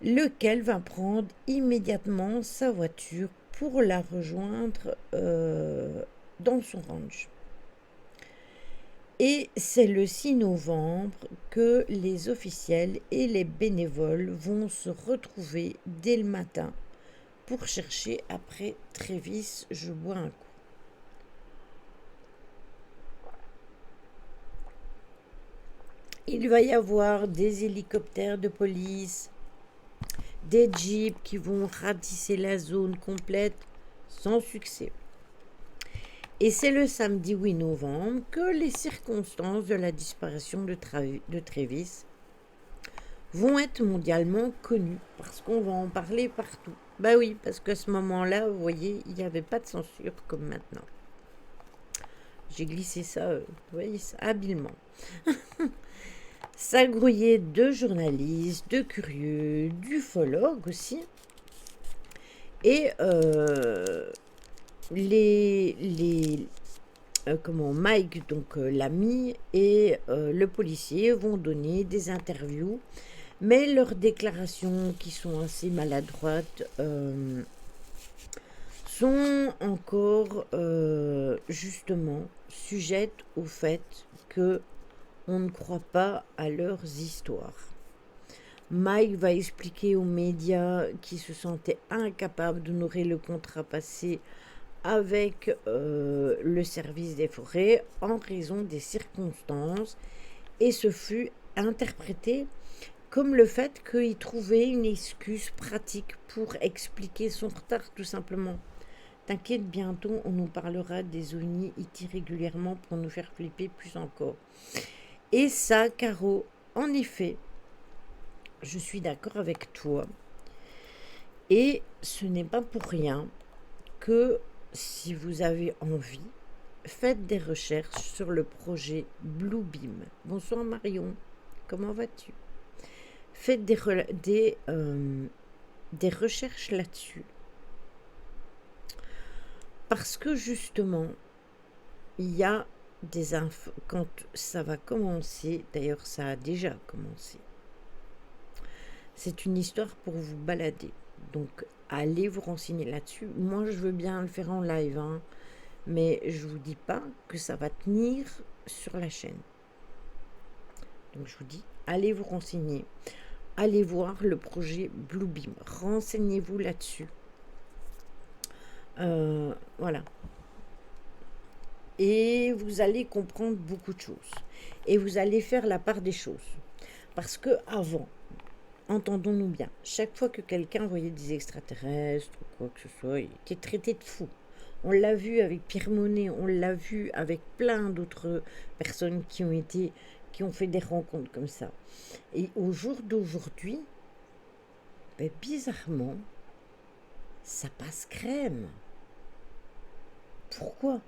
lequel va prendre immédiatement sa voiture pour la rejoindre dans son ranch. Et c'est le 6 novembre que les officiels et les bénévoles vont se retrouver dès le matin pour chercher après Travis. Je bois un coup. Il va y avoir des hélicoptères de police, des jeeps qui vont ratisser la zone complète sans succès. Et c'est le samedi 8 novembre que les circonstances de la disparition de Travis vont être mondialement connues parce qu'on va en parler partout. Bah oui, parce qu'à ce moment-là, vous voyez, il n'y avait pas de censure comme maintenant. J'ai glissé ça, vous voyez, ça, habilement. Ça grouillait de journalistes, de curieux, d'ufologues aussi. Et Mike, donc l'ami, et le policier vont donner des interviews, mais leurs déclarations, qui sont assez maladroites, sont encore justement sujettes au fait que on ne croit pas à leurs histoires. Mike va expliquer aux médias qu'il se sentait incapable d'honorer le contrat passé avec le service des forêts en raison des circonstances, et ce fut interprété comme le fait qu'il trouvait une excuse pratique pour expliquer son retard, tout simplement. T'inquiète, bientôt on nous parlera des ovnis IT régulièrement pour nous faire flipper plus encore. Et ça, Caro, en effet, je suis d'accord avec toi. Et ce n'est pas pour rien que, si vous avez envie, faites des recherches sur le projet Bluebeam. Bonsoir Marion, comment vas-tu? Faites des recherches là-dessus. Parce que justement, il y a des infos. Quand ça va commencer, d'ailleurs ça a déjà commencé, c'est une histoire pour vous balader. Donc allez vous renseigner là-dessus. Moi je veux bien le faire en live, hein, mais je vous dis pas que ça va tenir sur la chaîne. Donc je vous dis, allez vous renseigner. Allez voir le projet Bluebeam. Renseignez-vous là-dessus. Voilà. Et vous allez comprendre beaucoup de choses. Et vous allez faire la part des choses. Parce que avant, entendons-nous bien, chaque fois que quelqu'un voyait des extraterrestres ou quoi que ce soit, il était traité de fou. On l'a vu avec Pierre Monet, on l'a vu avec plein d'autres personnes qui ont fait des rencontres comme ça. Et au jour d'aujourd'hui, ben, bizarrement, ça passe crème. Pourquoi?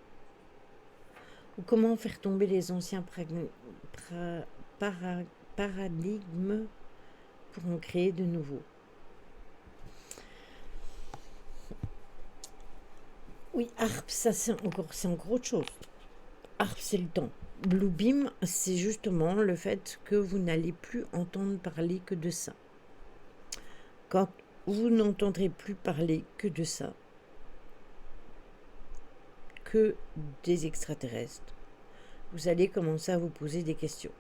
Ou comment faire tomber les anciens paradigmes pour en créer de nouveaux? Oui, ARP, ça c'est encore autre chose. ARP, c'est le temps. Bluebeam, c'est justement le fait que vous n'allez plus entendre parler que de ça. Quand vous n'entendrez plus parler que de ça, que des extraterrestres, vous allez commencer à vous poser des questions.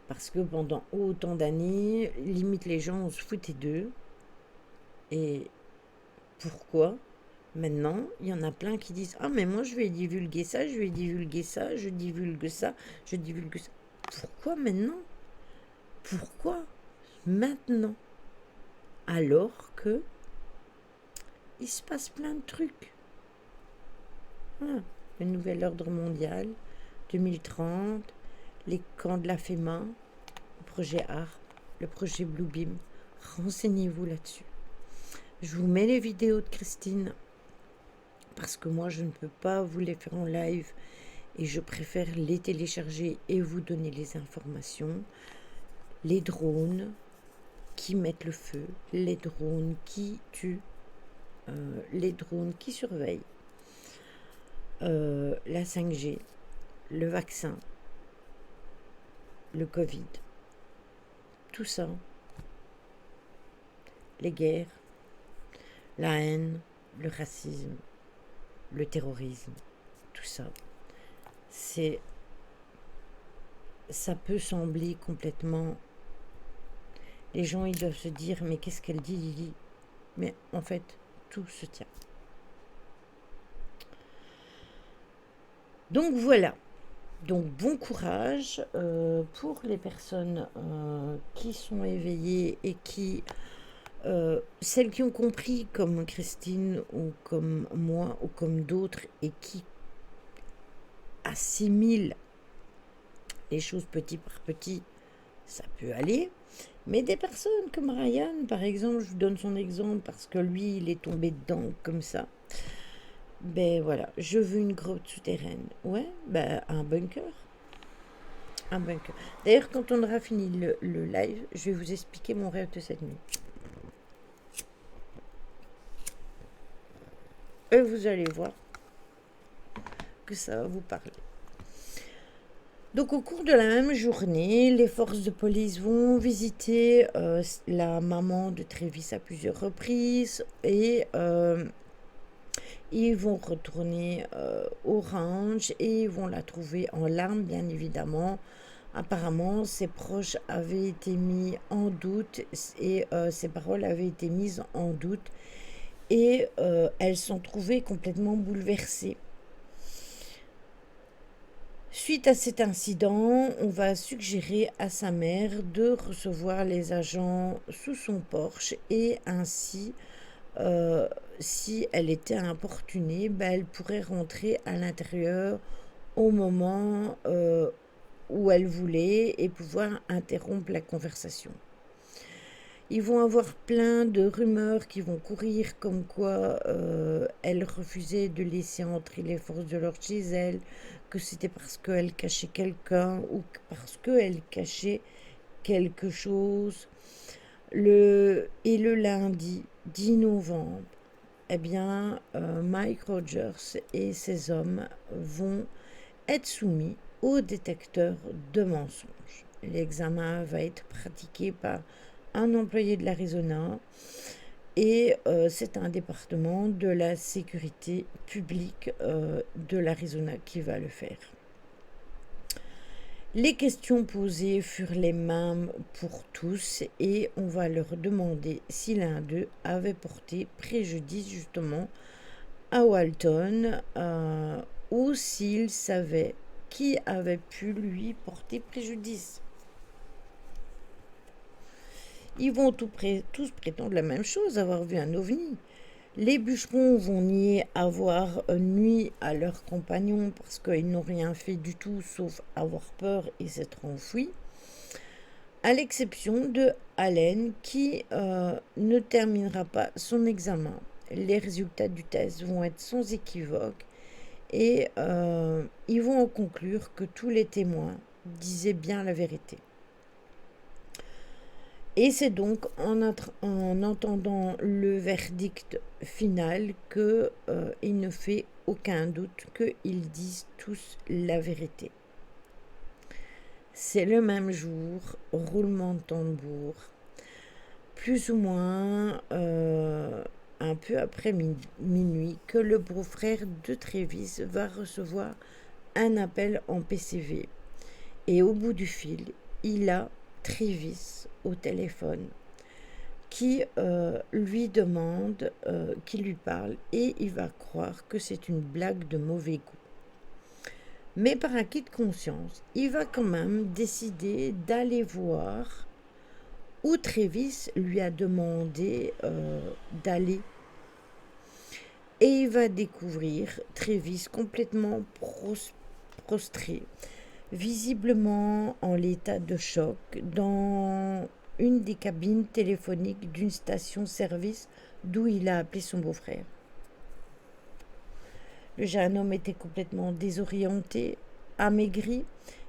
Parce que pendant autant d'années, limite les gens on se foutait d'eux. Et pourquoi maintenant, il y en a plein qui disent « Ah, mais moi, je vais divulguer ça, je vais divulguer ça, je divulgue ça, je divulgue ça. » Pourquoi maintenant? Pourquoi maintenant? Alors que il se passe plein de trucs. Voilà. Le nouvel ordre mondial, 2030, les camps de la FEMA, le projet ARP, le projet Bluebeam. Renseignez-vous là-dessus. Je vous mets les vidéos de Christine parce que moi je ne peux pas vous les faire en live et je préfère les télécharger et vous donner les informations. Les drones qui mettent le feu, les drones qui tuent, les drones qui surveillent, la 5G, le vaccin, le Covid, tout ça, les guerres, la haine, le racisme, le terrorisme, tout ça, ça peut sembler complètement... Les gens, ils doivent se dire, mais qu'est-ce qu'elle dit, Lily? Mais en fait, tout se tient. Donc voilà. Donc bon courage pour les personnes qui sont éveillées et qui, celles qui ont compris comme Christine ou comme moi ou comme d'autres et qui assimilent les choses petit par petit, ça peut aller. Mais des personnes comme Ryan, par exemple, je vous donne son exemple parce que lui, il est tombé dedans comme ça. Ben voilà, je veux une grotte souterraine. Ouais, ben un bunker. Un bunker. D'ailleurs, quand on aura fini le live, je vais vous expliquer mon rêve de cette nuit. Et vous allez voir que ça va vous parler. Donc au cours de la même journée, les forces de police vont visiter la maman de Travis à plusieurs reprises et ils vont retourner au ranch et ils vont la trouver en larmes, bien évidemment. Apparemment, ses proches avaient été mis en doute et ses paroles avaient été mises en doute et elles sont trouvées complètement bouleversées. Suite à cet incident, on va suggérer à sa mère de recevoir les agents sous son porche et ainsi, si elle était importunée, ben, elle pourrait rentrer à l'intérieur au moment où elle voulait et pouvoir interrompre la conversation. Ils vont avoir plein de rumeurs qui vont courir comme quoi elle refusait de laisser entrer les forces de l'ordre chez elle, que c'était parce qu'elle cachait quelqu'un ou parce qu'elle cachait quelque chose. Et le lundi 10 novembre, eh bien, Mike Rogers et ses hommes vont être soumis au détecteur de mensonges. L'examen va être pratiqué par un employé de l'Arizona et c'est un département de la sécurité publique de l'Arizona qui va le faire. Les questions posées furent les mêmes pour tous et on va leur demander si l'un d'eux avait porté préjudice justement à Walton ou s'il savait qui avait pu lui porter préjudice. Ils vont tous prétendre la même chose, avoir vu un ovni. Les bûcherons vont nier avoir nui à leurs compagnons parce qu'ils n'ont rien fait du tout sauf avoir peur et s'être enfuis. À l'exception de Allen qui ne terminera pas son examen. Les résultats du test vont être sans équivoque et ils vont en conclure que tous les témoins disaient bien la vérité. Et c'est donc en entendant le verdict final qu'il ne fait aucun doute qu'ils disent tous la vérité. C'est le même jour, roulement de tambour, plus ou moins un peu après minuit, que le beau-frère de Travis va recevoir un appel en PCV. Et au bout du fil, il a Travis au téléphone qui lui demande, qui lui parle et il va croire que c'est une blague de mauvais goût. Mais par acquis de conscience, il va quand même décider d'aller voir où Travis lui a demandé d'aller. Et il va découvrir Travis complètement prostré, visiblement en l'état de choc, dans une des cabines téléphoniques d'une station-service d'où il a appelé son beau-frère. Le jeune homme était complètement désorienté, amaigri,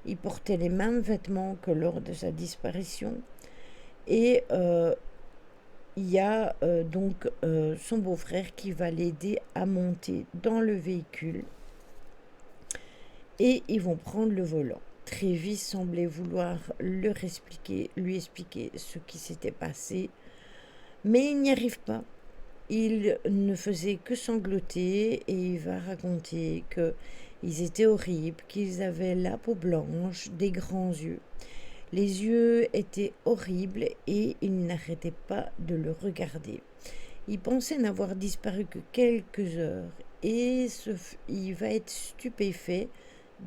il portait les mêmes vêtements que lors de sa disparition et il y a donc son beau-frère qui va l'aider à monter dans le véhicule et ils vont prendre le volant. Travis semblait vouloir lui expliquer ce qui s'était passé, mais il n'y arrive pas. Il ne faisait que sangloter et il va raconter qu'ils étaient horribles, qu'ils avaient la peau blanche, des grands yeux. Les yeux étaient horribles et il n'arrêtait pas de le regarder. Il pensait n'avoir disparu que quelques heures et il va être stupéfait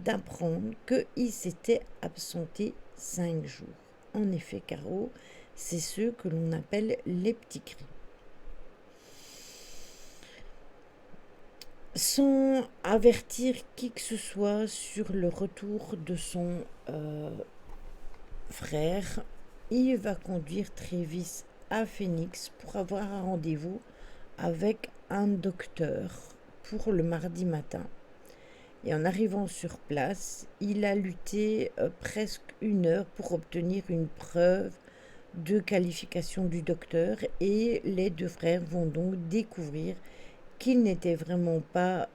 d'apprendre qu'il s'était absenté 5 jours. En effet, Caro, c'est ceux que l'on appelle les petits cris. Sans avertir qui que ce soit sur le retour de son frère, il va conduire Travis à Phoenix pour avoir un rendez-vous avec un docteur pour le mardi matin. Et en arrivant sur place, il a lutté presque 1 heure pour obtenir une preuve de qualification du docteur, et les 2 frères vont donc découvrir qu'il n'était vraiment pas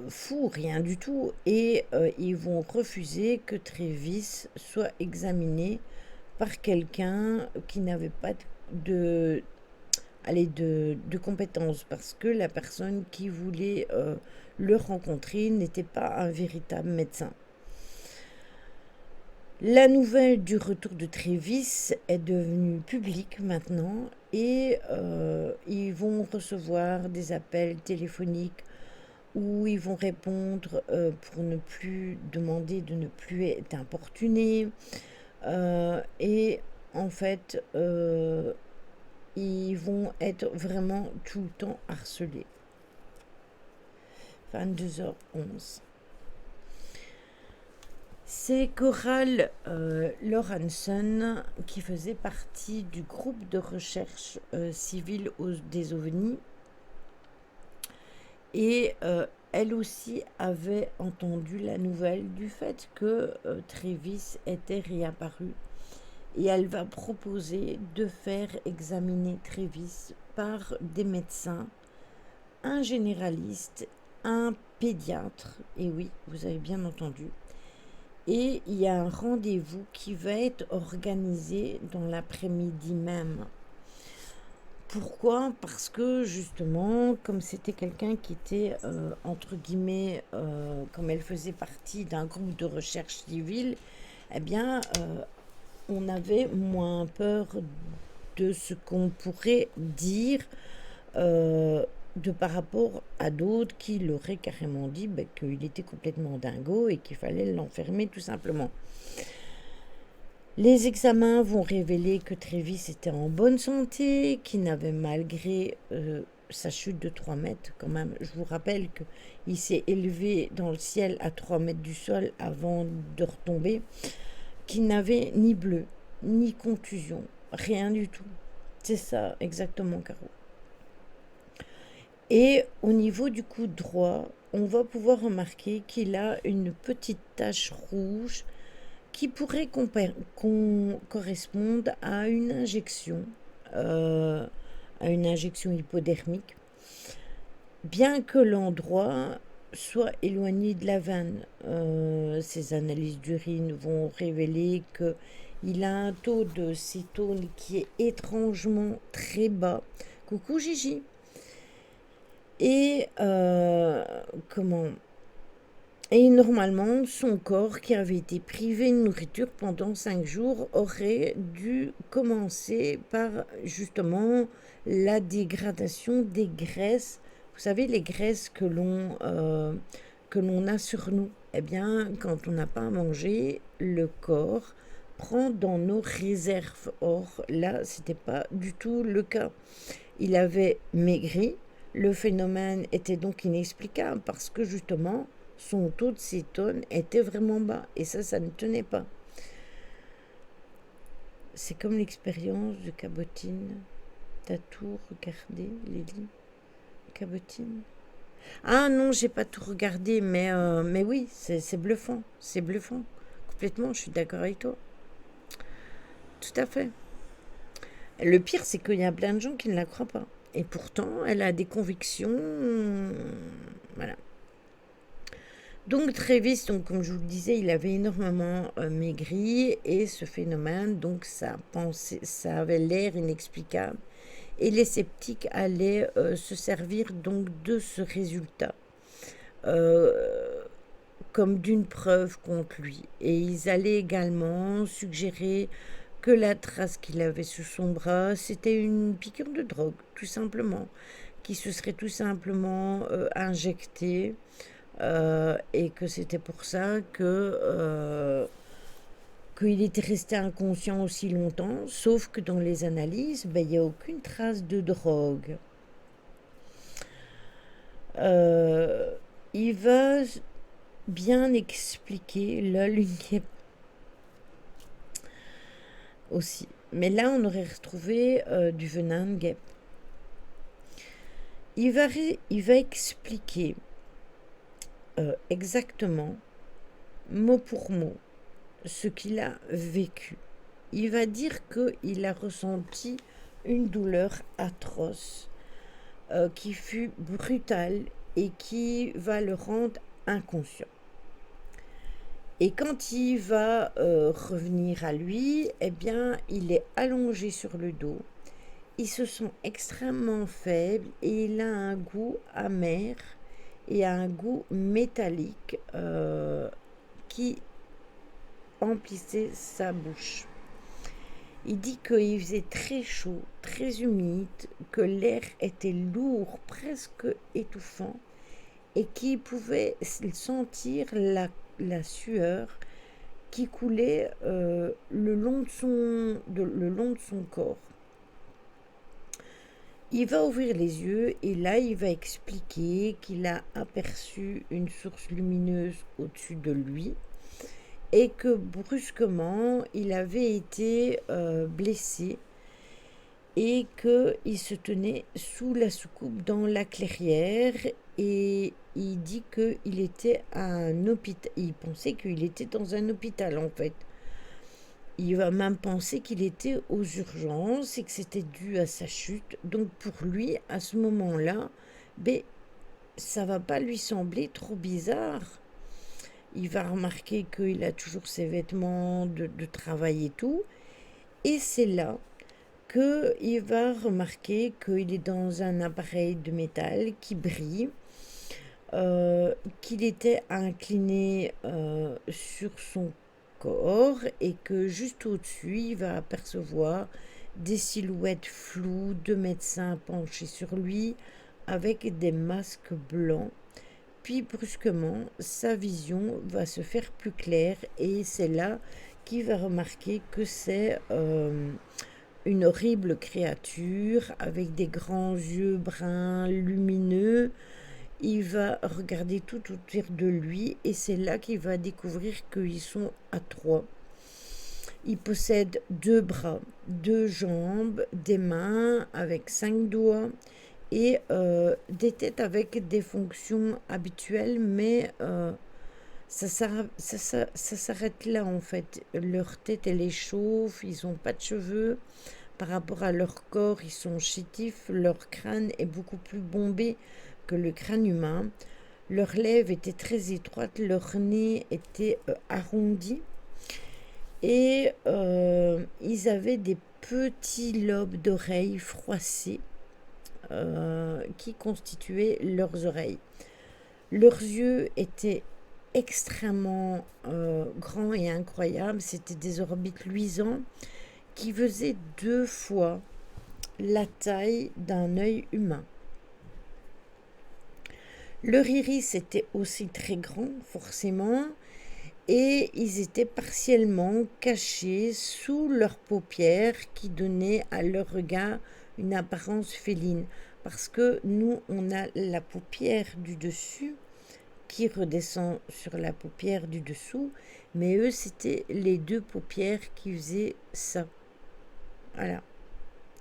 fou, rien du tout, et ils vont refuser que Travis soit examiné par quelqu'un qui n'avait pas de compétences, parce que la personne qui voulait le rencontrer n'était pas un véritable médecin. La nouvelle du retour de Travis est devenue publique maintenant, et ils vont recevoir des appels téléphoniques où ils vont répondre pour ne plus demander de ne plus être importunés, et en fait ils vont être vraiment tout le temps harcelés. 22h11. C'est Coral Lorenson, qui faisait partie du groupe de recherche civile des OVNI, et elle aussi avait entendu la nouvelle du fait que Travis était réapparu, et elle va proposer de faire examiner Travis par des médecins, un généraliste, un pédiatre, et oui, vous avez bien entendu. Et il y a un rendez-vous qui va être organisé dans l'après-midi même. Pourquoi ? Parce que justement, comme c'était quelqu'un qui était, entre guillemets, comme elle faisait partie d'un groupe de recherche civile, eh bien, on avait moins peur de ce qu'on pourrait dire de par rapport à d'autres qui l'auraient carrément dit qu'il était complètement dingo et qu'il fallait l'enfermer tout simplement. Les examens vont révéler que Travis était en bonne santé, qu'il n'avait, malgré sa chute de 3 mètres quand même, je vous rappelle qu'il s'est élevé dans le ciel à 3 mètres du sol avant de retomber, qu'il n'avait ni bleu, ni contusion, rien du tout. C'est ça exactement, Caro. Et au niveau du coude droit, on va pouvoir remarquer qu'il a une petite tache rouge qui pourrait correspondre à une injection hypodermique, bien que l'endroit soit éloigné de la veine. Ces analyses d'urine vont révéler qu'il a un taux de cétone qui est étrangement très bas. Coucou Gigi. Et Et normalement, son corps, qui avait été privé de nourriture pendant 5 jours, aurait dû commencer par justement la dégradation des graisses. Vous savez, les graisses que l'on a sur nous. Eh bien, quand on n'a pas à manger, le corps prend dans nos réserves. Or, là, ce n'était pas du tout le cas. Il avait maigri. Le phénomène était donc inexplicable parce que justement, son taux de cétone était vraiment bas. Et ça ne tenait pas. C'est comme l'expérience de Cabotine. T'as tout regardé, Lily? Cabotine? Ah non, j'ai pas tout regardé, mais oui, c'est bluffant. C'est bluffant. Complètement, je suis d'accord avec toi. Tout à fait. Le pire, c'est qu'il y a plein de gens qui ne la croient pas. Et pourtant, elle a des convictions. Voilà. Donc Travis, donc, comme je vous le disais, il avait énormément maigri, et ce phénomène, donc ça avait l'air inexplicable. Et les sceptiques allaient se servir donc de ce résultat comme d'une preuve contre lui. Et ils allaient également suggérer que la trace qu'il avait sur son bras, c'était une piqûre de drogue, tout simplement. qui se serait tout simplement injecté et que c'était pour ça qu'il était resté inconscient aussi longtemps, sauf que dans les analyses, ben, il n'y a aucune trace de drogue. Il va bien expliquer là l'unique aussi. Mais là, on aurait retrouvé du venin de guêpe. Il va expliquer exactement, mot pour mot, ce qu'il a vécu. Il va dire qu'il a ressenti une douleur atroce qui fut brutale et qui va le rendre inconscient. Et quand il va revenir à lui, eh bien, il est allongé sur le dos. Il se sent extrêmement faible et il a un goût amer et un goût métallique qui emplissait sa bouche. Il dit qu'il faisait très chaud, très humide, que l'air était lourd, presque étouffant, et qu'il pouvait sentir la sueur qui coulait le long de son corps. Il va ouvrir les yeux et là, il va expliquer qu'il a aperçu une source lumineuse au-dessus de lui et que brusquement, il avait été blessé et qu'il se tenait sous la soucoupe dans la clairière et il dit qu'il était à un hôpital. Il pensait qu'il était dans un hôpital en fait. Il va même penser qu'il était aux urgences et que c'était dû à sa chute. Donc pour lui, à ce moment-là, ben, ça va pas lui sembler trop bizarre. Il va remarquer qu'il a toujours ses vêtements de travail et tout. Et c'est là qu'il va remarquer qu'il est dans un appareil de métal qui brille, qu'il était incliné sur son corps et que juste au-dessus, il va apercevoir des silhouettes floues de médecins penchés sur lui avec des masques blancs. Puis brusquement, sa vision va se faire plus claire et c'est là qu'il va remarquer que c'est une horrible créature avec des grands yeux bruns lumineux. Il va regarder tout autour de lui et c'est là qu'il va découvrir qu'ils sont à trois. Il possède 2 bras, 2 jambes, des mains avec 5 doigts et des têtes avec des fonctions habituelles, mais ça s'arrête là en fait. Leur tête elle est chauve, ils n'ont pas de cheveux. Par rapport à leur corps, ils sont chétifs, leur crâne est beaucoup plus bombé que le crâne humain. Leurs lèvres étaient très étroites, leur nez était arrondi et ils avaient des petits lobes d'oreilles froissés qui constituaient leurs oreilles. Leurs yeux étaient extrêmement grands et incroyables, c'était des orbites luisants qui faisaient 2 fois la taille d'un œil humain. Leur iris était aussi très grand, forcément, et ils étaient partiellement cachés sous leurs paupières qui donnaient à leur regard une apparence féline. Parce que nous, on a la paupière du dessus qui redescend sur la paupière du dessous, mais eux, c'était les 2 paupières qui faisaient ça. Voilà,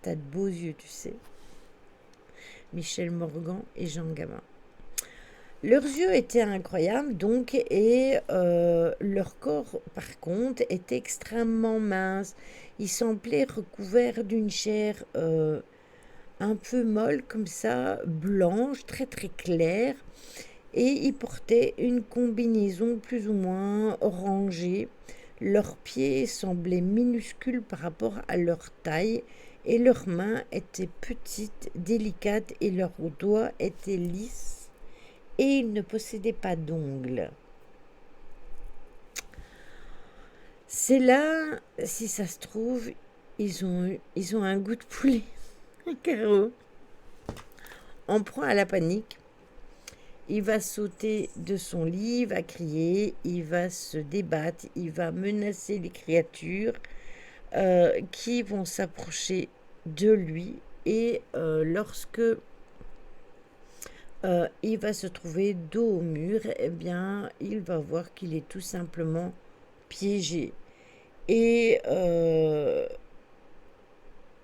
t'as de beaux yeux, tu sais. Michel Morgan et Jean Gabin. Leurs yeux étaient incroyables, donc, et leur corps, par contre, était extrêmement mince. Ils semblaient recouverts d'une chair un peu molle, comme ça, blanche, très très claire. Et ils portaient une combinaison plus ou moins orangée. Leurs pieds semblaient minuscules par rapport à leur taille. Et leurs mains étaient petites, délicates, et leurs doigts étaient lisses. Et ils ne possédaient pas d'ongles. C'est là, si ça se trouve, ils ont un goût de poulet. Caro. en proie à la panique. Il va sauter de son lit, il va crier, il va se débattre, il va menacer les créatures qui vont s'approcher de lui. Et lorsque il va se trouver dos au mur, eh bien, il va voir qu'il est tout simplement piégé. Et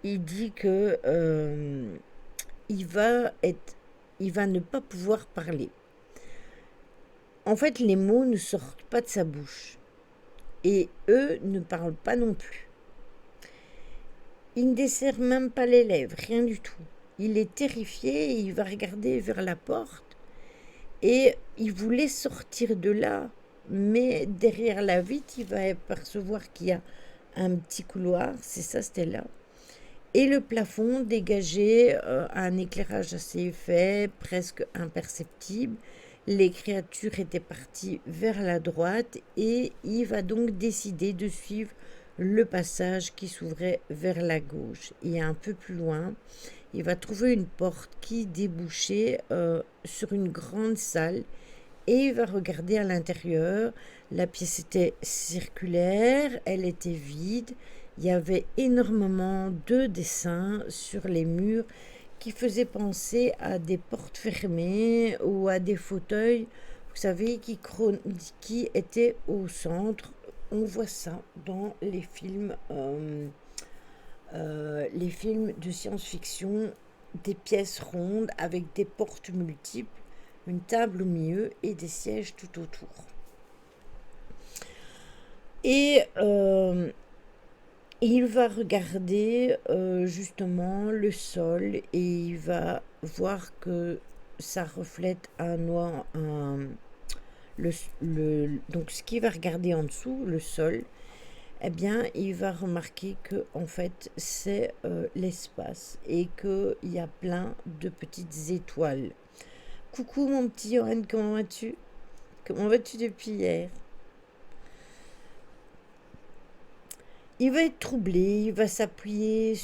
il dit que il va ne pas pouvoir parler. En fait, les mots ne sortent pas de sa bouche. Et eux ne parlent pas non plus. Il ne desserre même pas les lèvres, rien du tout. Il est terrifié, il va regarder vers la porte et il voulait sortir de là. Mais derrière la vitre, il va apercevoir qu'il y a un petit couloir, c'est ça, c'était là. Et le plafond dégageait un éclairage assez épais, presque imperceptible. Les créatures étaient parties vers la droite et il va donc décider de suivre le passage qui s'ouvrait vers la gauche. Et un peu plus loin, il va trouver une porte qui débouchait sur une grande salle et il va regarder à l'intérieur. La pièce était circulaire, elle était vide. Il y avait énormément de dessins sur les murs qui faisaient penser à des portes fermées ou à des fauteuils, vous savez, qui étaient au centre. On voit ça dans les films de science-fiction, des pièces rondes avec des portes multiples, une table au milieu et des sièges tout autour. Et il va regarder justement le sol et il va voir que ça reflète donc ce qu'il va regarder en dessous, le sol, eh bien il va remarquer que en fait c'est l'espace et qu'il y a plein de petites étoiles. Coucou mon petit Johan, comment vas-tu? Comment vas-tu depuis hier? Il va être troublé, il va s'appuyer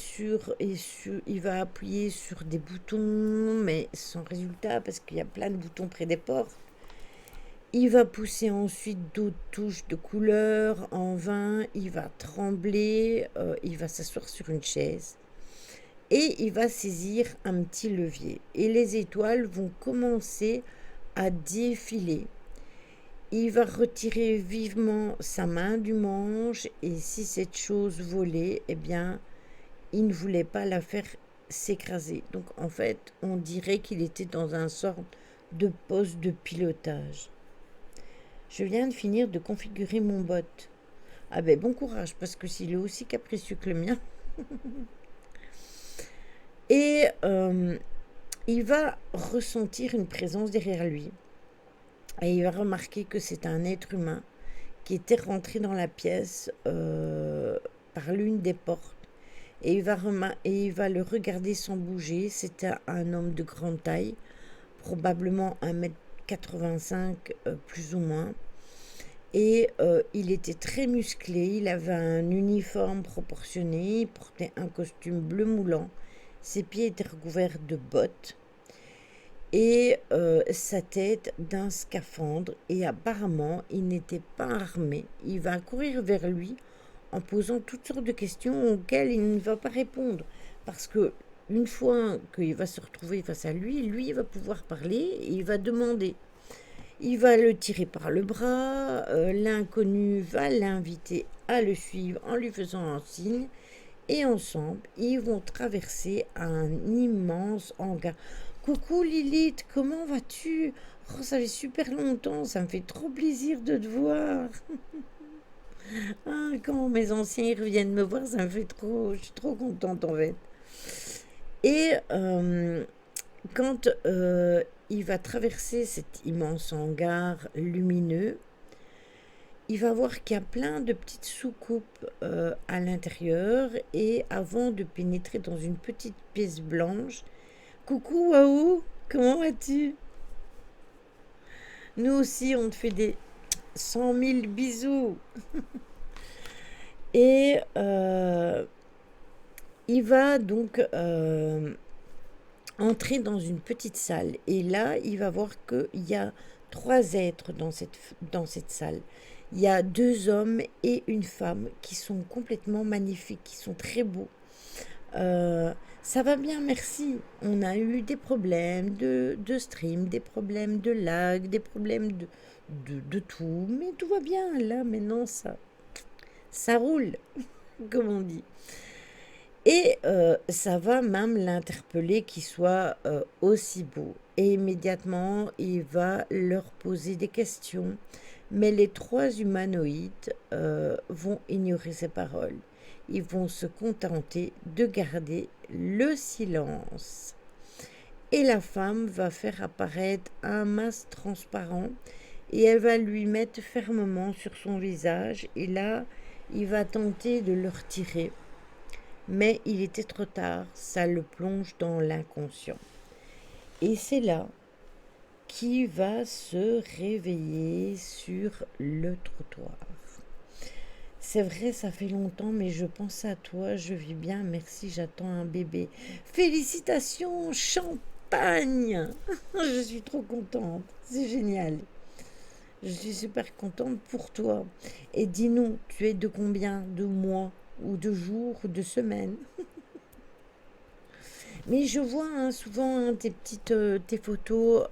il va appuyer sur des boutons, mais sans résultat parce qu'il y a plein de boutons près des portes. Il va pousser ensuite d'autres touches de couleur en vain, il va trembler, il va s'asseoir sur une chaise et il va saisir un petit levier. Et les étoiles vont commencer à défiler. Il va retirer vivement sa main du manche et si cette chose volait, eh bien, il ne voulait pas la faire s'écraser. Donc en fait, on dirait qu'il était dans un sorte de poste de pilotage. Je viens de finir de configurer mon bot. Ah ben bon courage parce que s'il est aussi capricieux que le mien. Et il va ressentir une présence derrière lui. Et il va remarquer que c'est un être humain qui était rentré dans la pièce par l'une des portes. Et il va le regarder sans bouger. C'était un homme de grande taille, probablement 1,85 m plus ou moins. Et il était très musclé, il avait un uniforme proportionné, il portait un costume bleu moulant, ses pieds étaient recouverts de bottes et sa tête d'un scaphandre et apparemment il n'était pas armé. Il va courir vers lui en posant toutes sortes de questions auxquelles il ne va pas répondre parce que une fois qu'il va se retrouver face à lui, il va pouvoir parler et il va demander. Il va le tirer par le bras, l'inconnu va l'inviter à le suivre en lui faisant un signe et ensemble ils vont traverser un immense hangar. Coucou Lilith, comment vas-tu? Oh, ça fait super longtemps, ça me fait trop plaisir de te voir. Ah, quand mes anciens reviennent me voir, ça me fait trop, je suis trop contente en fait. Et quand il va traverser cet immense hangar lumineux, il va voir qu'il y a plein de petites soucoupes à l'intérieur et avant de pénétrer dans une petite pièce blanche, coucou Waouh, comment vas-tu? Nous aussi on te fait des 100 000 bisous. Et il va donc entrer dans une petite salle. Et là, il va voir qu'il y a trois êtres dans cette salle. Il y a deux hommes et une femme qui sont complètement magnifiques, qui sont très beaux. Euh, Ça va bien, merci. On a eu des problèmes de stream, des problèmes de lag, des problèmes de tout. Mais tout va bien, là, maintenant, ça roule, comme on dit. Et ça va même l'interpeller qu'il soit aussi beau. Et immédiatement, il va leur poser des questions. Mais les trois humanoïdes vont ignorer ses paroles. Ils vont se contenter de garder le silence. Et la femme va faire apparaître un masque transparent et elle va lui mettre fermement sur son visage. Et là, il va tenter de le retirer. Mais il était trop tard, ça le plonge dans l'inconscient. Et c'est là qu'il va se réveiller sur le trottoir. C'est vrai, ça fait longtemps, mais je pense à toi, je vis bien, merci, j'attends un bébé. Félicitations, champagne. Je suis trop contente, c'est génial. Je suis super contente pour toi. Et dis-nous, tu es de combien de mois ou de jours ou de semaines? Mais je vois hein, souvent hein, tes photos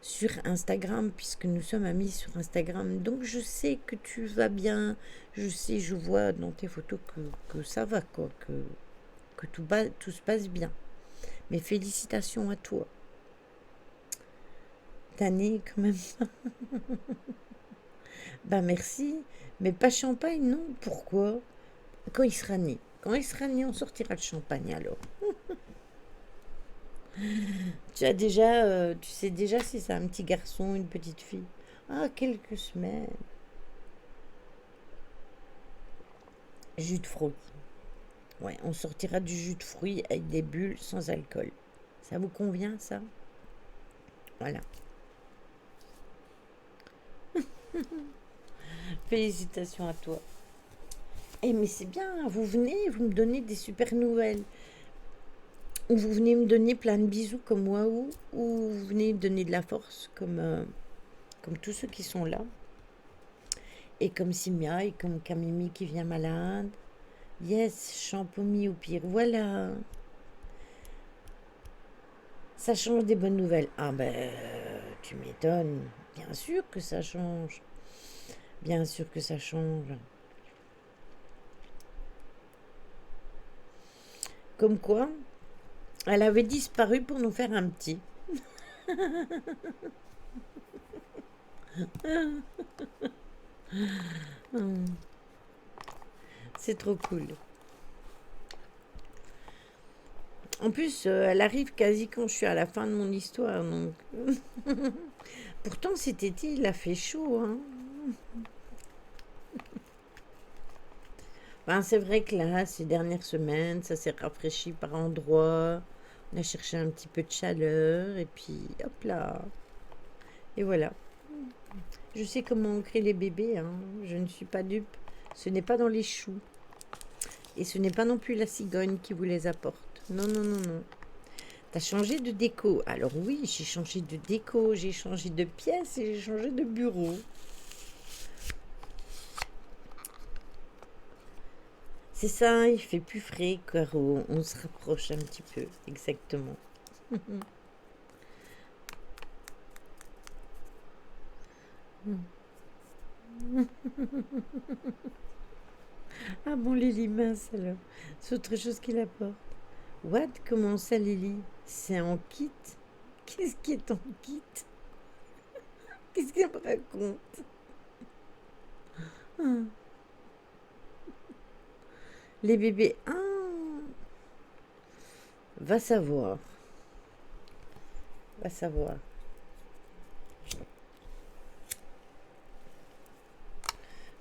sur Instagram, puisque nous sommes amis sur Instagram. Donc je sais que tu vas bien. Je sais, je vois dans tes photos que ça va, quoi, que tout se passe bien. Mais félicitations à toi. T'as né quand même. Bah merci. Mais pas champagne, non? Pourquoi? Quand il sera né. Quand il sera né, on sortira de champagne alors. Tu sais déjà si c'est un petit garçon, une petite fille. Ah, quelques semaines. Jus de fruits. Ouais, on sortira du jus de fruits avec des bulles sans alcool. Ça vous convient, ça? Voilà. Félicitations à toi. Eh, mais c'est bien, vous venez, vous me donnez des super nouvelles. Ou vous venez me donner plein de bisous comme Waouh, ou vous venez me donner de la force comme tous ceux qui sont là. Et comme Simia, et comme Kamimi qui vient malade. Yes, Champomy au pire. Voilà. Ça change des bonnes nouvelles. Ah ben, tu m'étonnes. Bien sûr que ça change. Bien sûr que ça change. Comme quoi, elle avait disparu pour nous faire un petit. C'est trop cool. En plus, elle arrive quasi quand je suis à la fin de mon histoire. Donc. Pourtant, cet été, il a fait chaud. Hein. Ben, c'est vrai que là, ces dernières semaines, ça s'est rafraîchi par endroits. On a cherché un petit peu de chaleur. Et puis, hop là. Et voilà. Je sais comment on crée les bébés. Hein. Je ne suis pas dupe. Ce n'est pas dans les choux. Et ce n'est pas non plus la cigogne qui vous les apporte. Non, non, non, non. T'as changé de déco. Alors oui, j'ai changé de déco, j'ai changé de pièce et j'ai changé de bureau. C'est ça, il fait plus frais, Caro. On se rapproche un petit peu, exactement. Ah bon, Lily, mince alors. C'est autre chose qu'il apporte. What? Comment ça, Lily? C'est en kit? Qu'est-ce qui est en kit? Qu'est-ce qu'elle me raconte? Ah, les bébés. Ah, va savoir. Va savoir.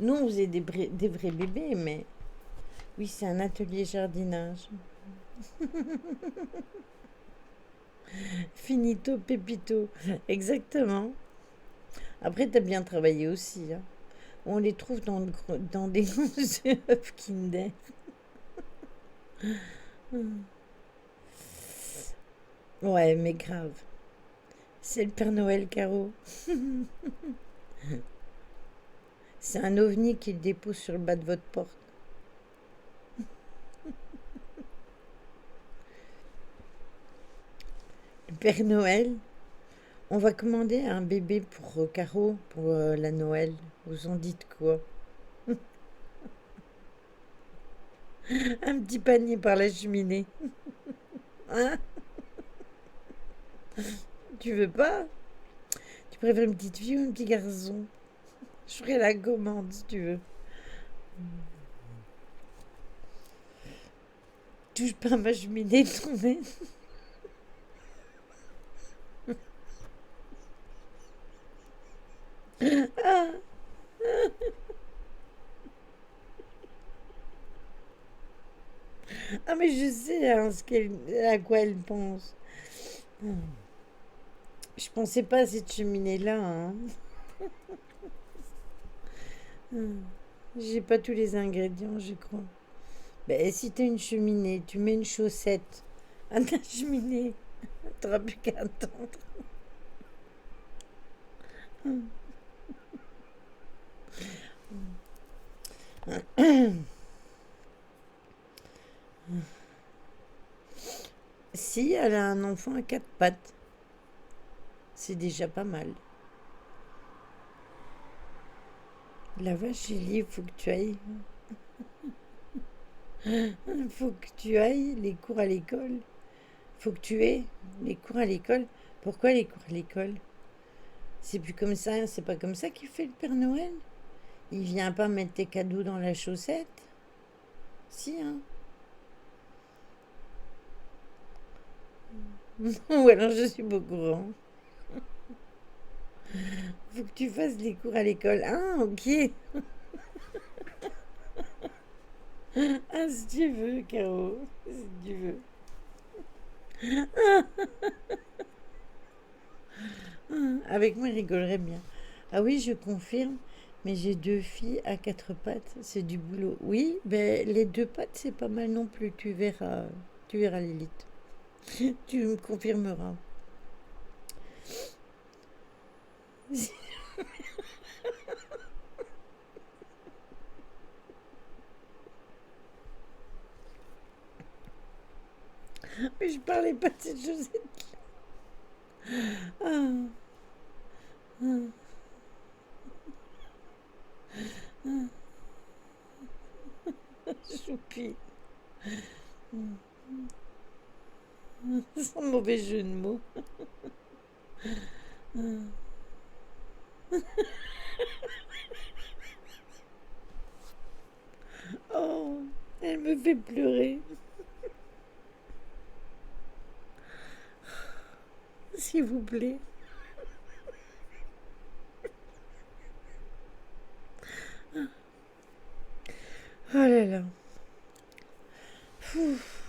Nous, on faisait des vrais bébés, mais oui, c'est un atelier jardinage. Finito, pépito. Exactement. Après, t'as bien travaillé aussi. Hein. On les trouve dans des œufs Kinder. Ouais, mais grave. C'est le Père Noël, Caro. C'est un ovni qui le dépose sur le bas de votre porte. Le Père Noël, on va commander un bébé pour Caro pour la Noël. Vous en dites quoi? Un petit panier par la cheminée. Hein? Tu veux pas? Tu préfères une petite fille ou un petit garçon? Je ferai la commande si tu veux. Touche pas à ma cheminée, tournée. Ah, ah, mais je sais hein, à quoi elle pense. Je pensais pas à cette cheminée-là. Hein. J'ai pas tous les ingrédients, je crois. Ben, si t'as une cheminée, tu mets une chaussette à ta cheminée. T'auras plus qu'à attendre. Si elle a un enfant à quatre pattes, c'est déjà pas mal. La vache, il faut que tu ailles. Faut que tu ailles les cours à l'école. Faut que tu aies les cours à l'école. Pourquoi les cours à l'école? C'est plus comme ça, c'est pas comme ça qu'il fait le Père Noël. Il vient pas mettre tes cadeaux dans la chaussette. Si, hein. Ou alors je suis pas au courant. Faut que tu fasses les cours à l'école. Ah, ok. Ah, si tu veux, Caro. Si tu veux. Avec moi, il rigolerait bien. Ah oui, je confirme, mais j'ai deux filles à quatre pattes. C'est du boulot. Oui, ben les deux pattes, c'est pas mal non plus. Tu verras Lilith. Tu me confirmeras. Mais je parlais pas de cette chaussette. Ah, ah, choupi. Sans mauvais jeu de mots. Oh, elle me fait pleurer. S'il vous plaît. Oh là là. Pfff.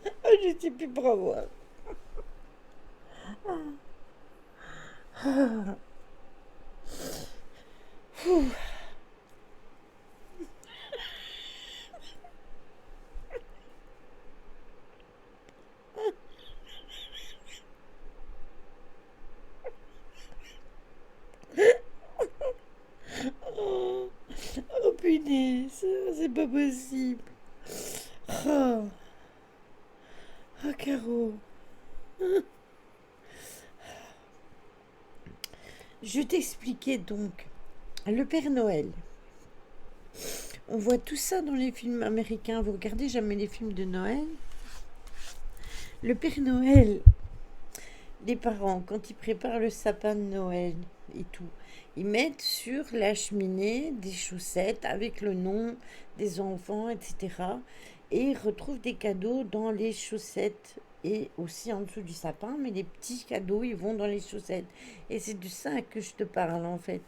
Ah, je sais plus pour avoir. Oh, oh punaise, c'est pas possible. Oh, oh Caro. Je t'expliquais donc. Le Père Noël. On voit tout ça dans les films américains. Vous regardez jamais les films de Noël? Le Père Noël, les parents, quand ils préparent le sapin de Noël et tout, ils mettent sur la cheminée des chaussettes avec le nom des enfants, etc. Et ils retrouvent des cadeaux dans les chaussettes et aussi en dessous du sapin, mais les petits cadeaux, ils vont dans les chaussettes. Et c'est de ça que je te parle en fait.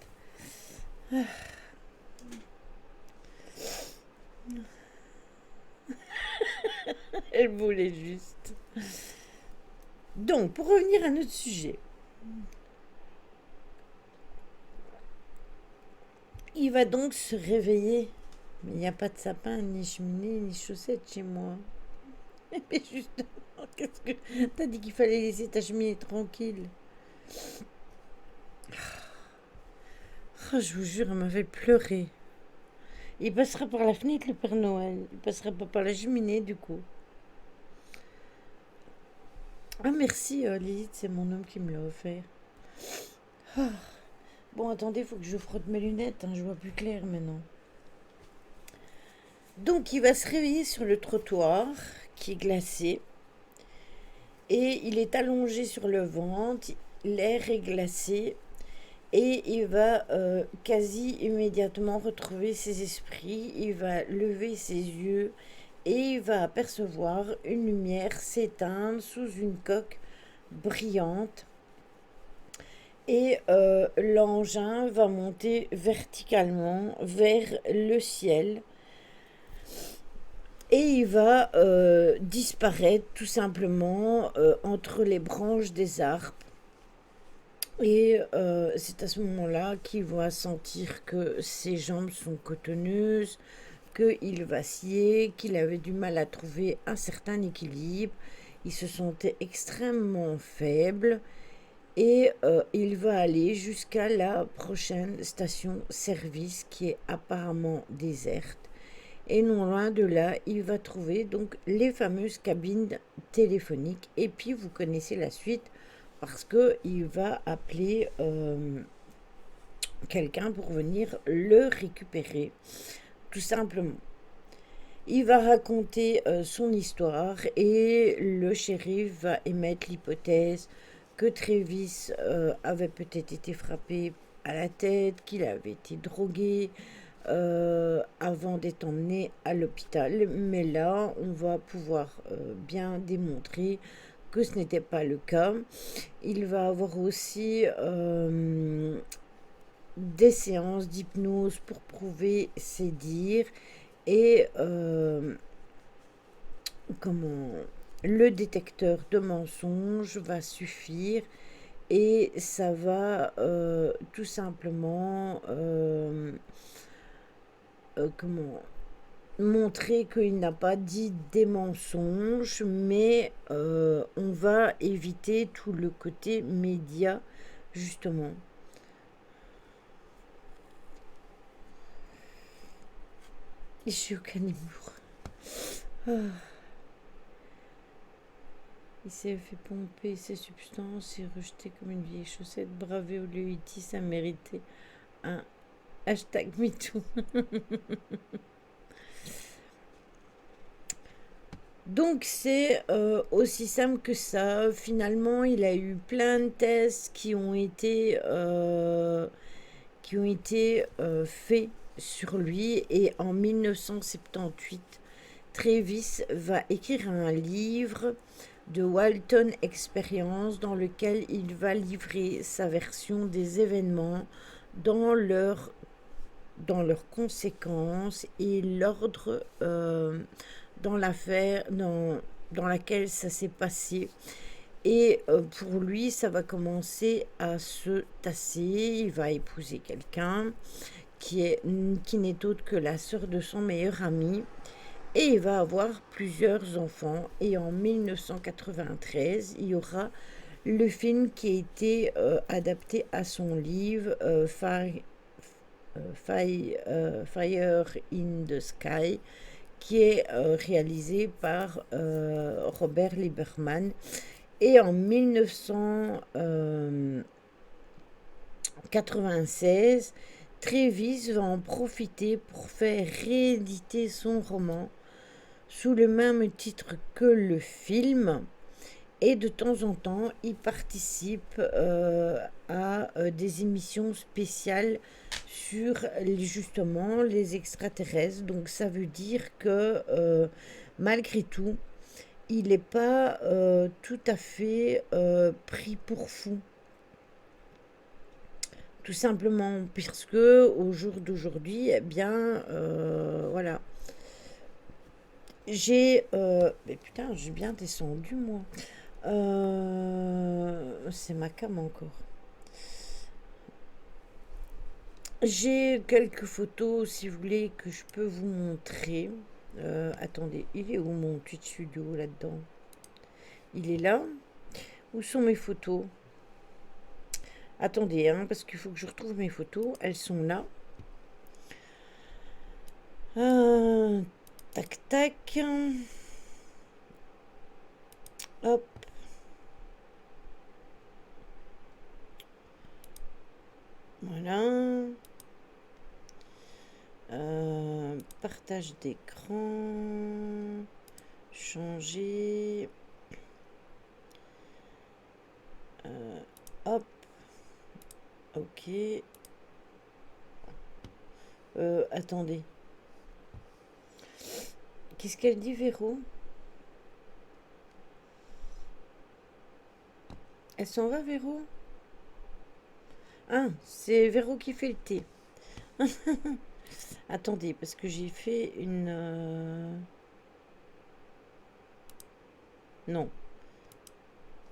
Elle voulait juste. Donc, pour revenir à notre sujet, il va donc se réveiller. Mais il n'y a pas de sapin, ni cheminée, ni chaussettes chez moi. Mais justement, qu'est-ce que... T'as dit qu'il fallait laisser ta cheminée tranquille. Oh, je vous jure, elle m'a fait pleurer. Il passera par la fenêtre, le Père Noël. Il passera pas par la cheminée, du coup. Ah, merci, Lilith, c'est mon homme qui me l'a offert. Bon, attendez, faut que je frotte mes lunettes, hein, je vois plus clair maintenant. Donc, il va se réveiller sur le trottoir, qui est glacé, et il est allongé sur le ventre, l'air est glacé, et il va quasi immédiatement retrouver ses esprits, il va lever ses yeux, et il va apercevoir une lumière s'éteindre sous une coque brillante. Et l'engin va monter verticalement vers le ciel et il va disparaître tout simplement entre les branches des arbres. Et c'est à ce moment-là qu'il va sentir que ses jambes sont cotonneuses, qu'il vacillait, qu'il avait du mal à trouver un certain équilibre. Il se sentait extrêmement faible. Et il va aller jusqu'à la prochaine station-service qui est apparemment déserte. Et non loin de là, il va trouver donc les fameuses cabines téléphoniques. Et puis vous connaissez la suite parce qu'il va appeler quelqu'un pour venir le récupérer, tout simplement. Il va raconter son histoire et le shérif va émettre l'hypothèse que Travis avait peut-être été frappé à la tête, qu'il avait été drogué avant d'être emmené à l'hôpital. Mais là, on va pouvoir bien démontrer que ce n'était pas le cas. Il va avoir aussi des séances d'hypnose pour prouver ses dires et comment le détecteur de mensonges va suffire et ça va tout simplement comment montrer qu'il n'a pas dit des mensonges, mais on va éviter tout le côté média justement. Je suis aucun humour. Ah. Il s'est fait pomper ses substances et rejeté comme une vieille chaussette. Bravé au lieu ça méritait un hashtag MeToo. Donc c'est aussi simple que ça. Finalement, il a eu plein de tests qui ont été faits sur lui et en 1978, Travis va écrire un livre de Walton Experience dans lequel il va livrer sa version des événements dans leurs conséquences et l'ordre dans l'affaire dans laquelle ça s'est passé. Et pour lui, ça va commencer à se tasser. Il va épouser quelqu'un qui n'est autre que la sœur de son meilleur ami. Et il va avoir plusieurs enfants. Et en 1993, il y aura le film qui a été adapté à son livre Fire in the Sky, qui est réalisé par Robert Lieberman. Et en 1996, Travis va en profiter pour faire rééditer son roman sous le même titre que le film. Et de temps en temps, il participe à des émissions spéciales sur justement les extraterrestres. Donc ça veut dire que malgré tout, il n'est pas tout à fait pris pour fou. Tout simplement parce que au jour d'aujourd'hui, eh bien, voilà. Mais putain, j'ai bien descendu, moi. C'est ma cam encore. J'ai quelques photos, si vous voulez, que je peux vous montrer. Attendez, il est où mon tweet studio là-dedans? Il est là. Où sont mes photos? Attendez, hein, parce qu'il faut que je retrouve mes photos. Elles sont là. Tac, tac. Hop. Voilà. Partage d'écran. Changer. Hop. Ok. Attendez. Qu'est-ce qu'elle dit, Véro? Elle s'en va, Véro? Ah, c'est Véro qui fait le thé. Attendez, parce que j'ai fait une... Non.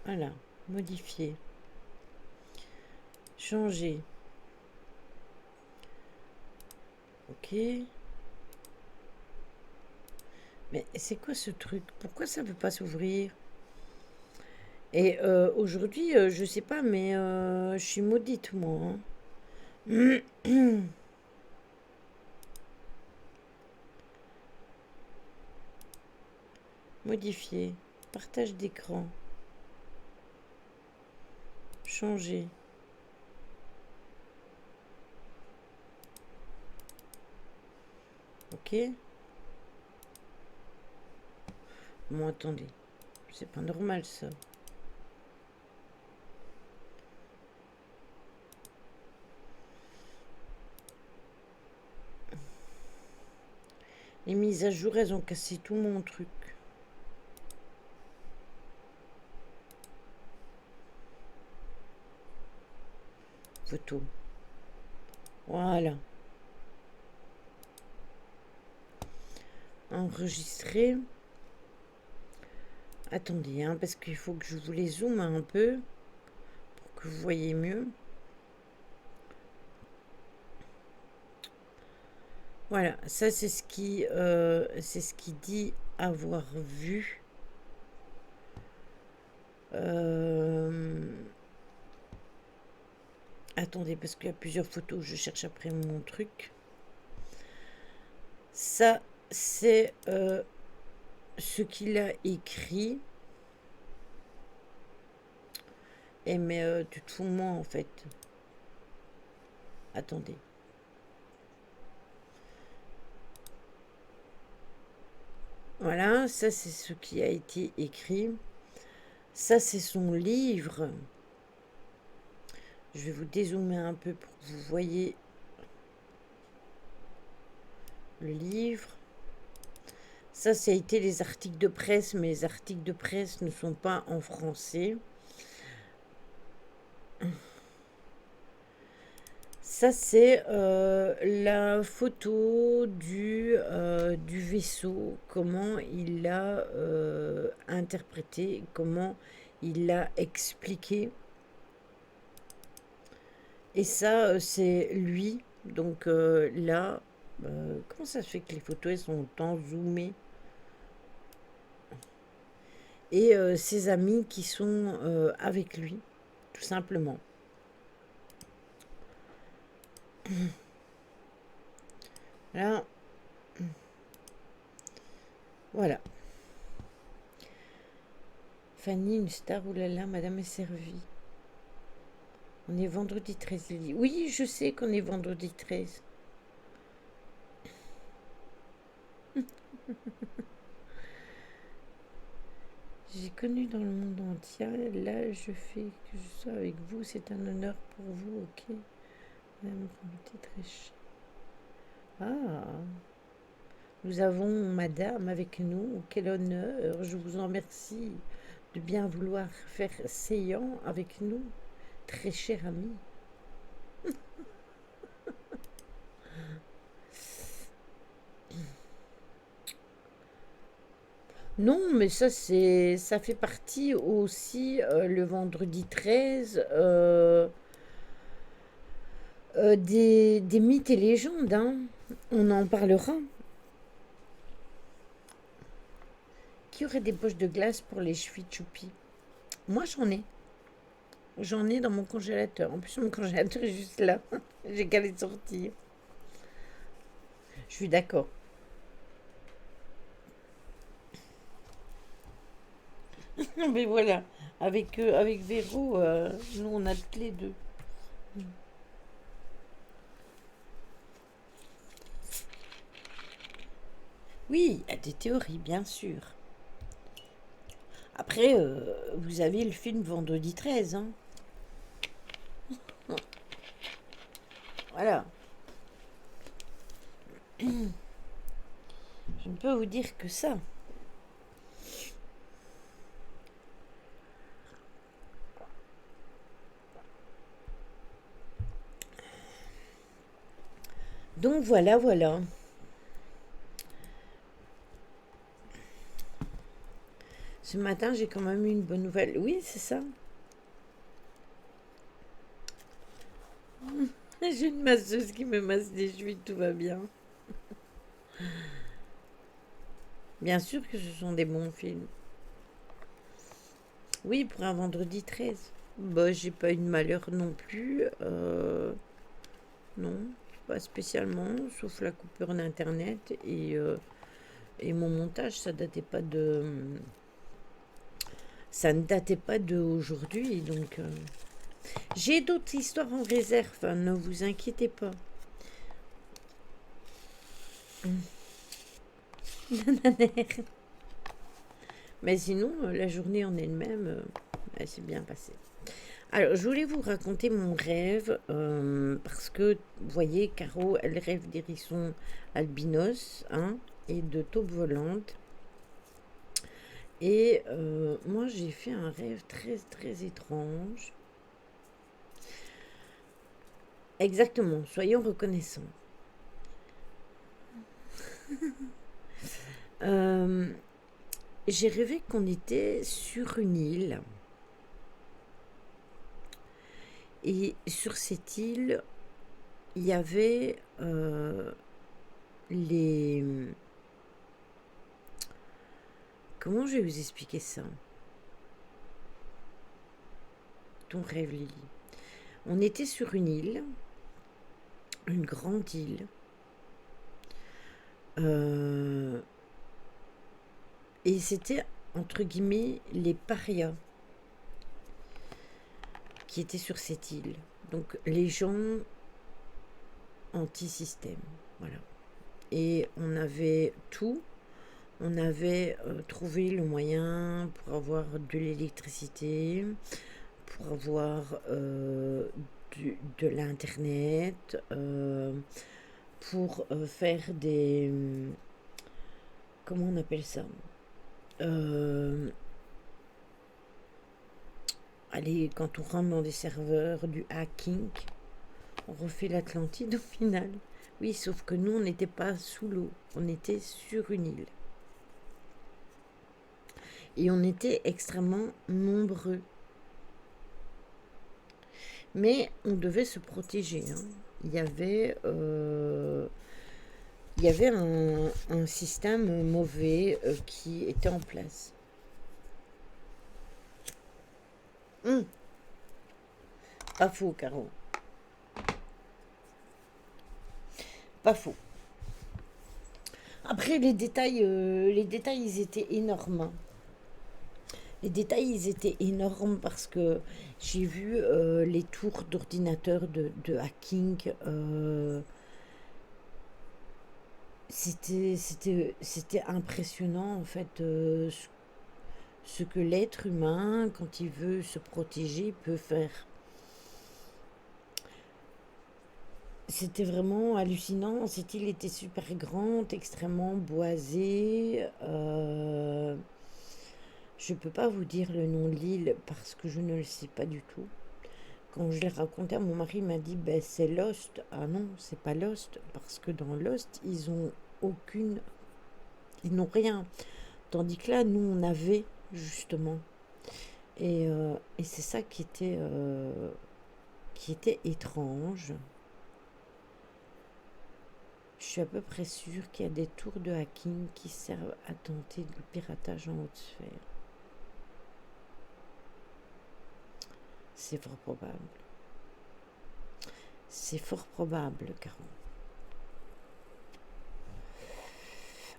Voilà. Modifier. Changer. Ok. Mais c'est quoi ce truc? Pourquoi ça ne veut pas s'ouvrir? Et aujourd'hui, je sais pas, mais je suis maudite, moi, hein. Modifier. Partage d'écran. Changer. Ok. Bon, attendez. C'est pas normal, ça. Les mises à jour, elles ont cassé tout mon truc. Photo. Voilà. Enregistrer. Attendez, hein, parce qu'il faut que je vous les zoome un peu pour que vous voyez mieux. Voilà, ça c'est ce qui dit avoir vu. Attendez, parce qu'il y a plusieurs photos, je cherche après mon truc. Ça, c'est ce qu'il a écrit. Et mais tu te fous de moi en fait. Attendez. Voilà, ça c'est ce qui a été écrit. Ça c'est son livre. Je vais vous dézoomer un peu pour que vous voyez le livre. Ça a été les articles de presse, mais les articles de presse ne sont pas en français. Ça, c'est la photo du vaisseau, comment il l'a interprété, comment il l'a expliqué. Et ça, c'est lui. Donc là, comment ça se fait que les photos elles sont autant zoomées? Et ses amis qui sont avec lui, tout simplement. Là, voilà. Fanny, une star, oulala, madame est servie. On est vendredi 13. Oui, je sais qu'on est vendredi 13. J'ai connu dans le monde entier. Là, je fais que je sois avec vous. C'est un honneur pour vous, ok? Madame Ramté, très cher. Ah, nous avons madame avec nous. Quel honneur. Je vous en remercie de bien vouloir faire séant avec nous, très cher ami. Non, mais ça fait partie aussi le vendredi 13 des mythes et légendes, hein. On en parlera. Qui aurait des poches de glace pour les chevilles choupi? Moi, j'en ai. J'en ai dans mon congélateur. En plus, mon congélateur est juste là. J'ai qu'à les sortir. Je suis d'accord. Mais voilà, avec Véro, nous, on a toutes les deux. Oui, il y a des théories, bien sûr. Après, vous avez le film Vendredi 13, hein. Voilà. Je ne peux vous dire que ça. Donc voilà, voilà. Ce matin, j'ai quand même eu une bonne nouvelle. Oui, c'est ça. J'ai une masseuse qui me masse les cheveux, tout va bien. Bien sûr que ce sont des bons films. Oui, pour un vendredi 13. Bah, j'ai pas eu de malheur non plus. Non, pas spécialement, sauf la coupure d'internet et mon montage, ça ne datait pas d'aujourd'hui, donc j'ai d'autres histoires en réserve, hein, ne vous inquiétez pas. Mais sinon, la journée en elle-même, elle s'est bien passée. Alors, je voulais vous raconter mon rêve, parce que, vous voyez, Caro, elle rêve d'hérissons albinos, hein, et de taupes volantes. Et moi, j'ai fait un rêve très, très étrange. Exactement, soyons reconnaissants. Euh, j'ai rêvé qu'on était sur une île. Et sur cette île, il y avait les... Comment je vais vous expliquer ça? Ton rêve, Lily. On était sur une grande île. Et c'était, entre guillemets, les parias qui étaient sur cette île. Donc les gens anti-système. Voilà. Et on avait tout. On avait trouvé le moyen pour avoir de l'électricité, pour avoir de l'internet, pour faire des... Comment on appelle ça? Allez, quand on rentre dans des serveurs, du hacking, on refait l'Atlantide au final. Oui, sauf que nous, on n'était pas sous l'eau, on était sur une île. Et on était extrêmement nombreux. Mais on devait se protéger, hein. Il y avait, un système mauvais qui était en place. Pas faux, Caro. Pas faux. Après, les détails, ils étaient énormes. Les détails, ils étaient énormes parce que j'ai vu les tours d'ordinateur de hacking. C'était impressionnant, en fait, ce que l'être humain, quand il veut se protéger, peut faire. C'était vraiment hallucinant. Cette île était super grande, extrêmement boisée. Je peux pas vous dire le nom de l'île parce que je ne le sais pas du tout. Quand je l'ai raconté à mon mari, il m'a dit ben, c'est Lost. Ah non, c'est pas Lost parce que dans Lost, ils n'ont rien. Tandis que là, nous, on avait justement. Et c'est ça qui était étrange. Je suis à peu près sûre qu'il y a des tours de hacking qui servent à tenter du piratage en haute sphère. C'est fort probable. C'est fort probable, Caro.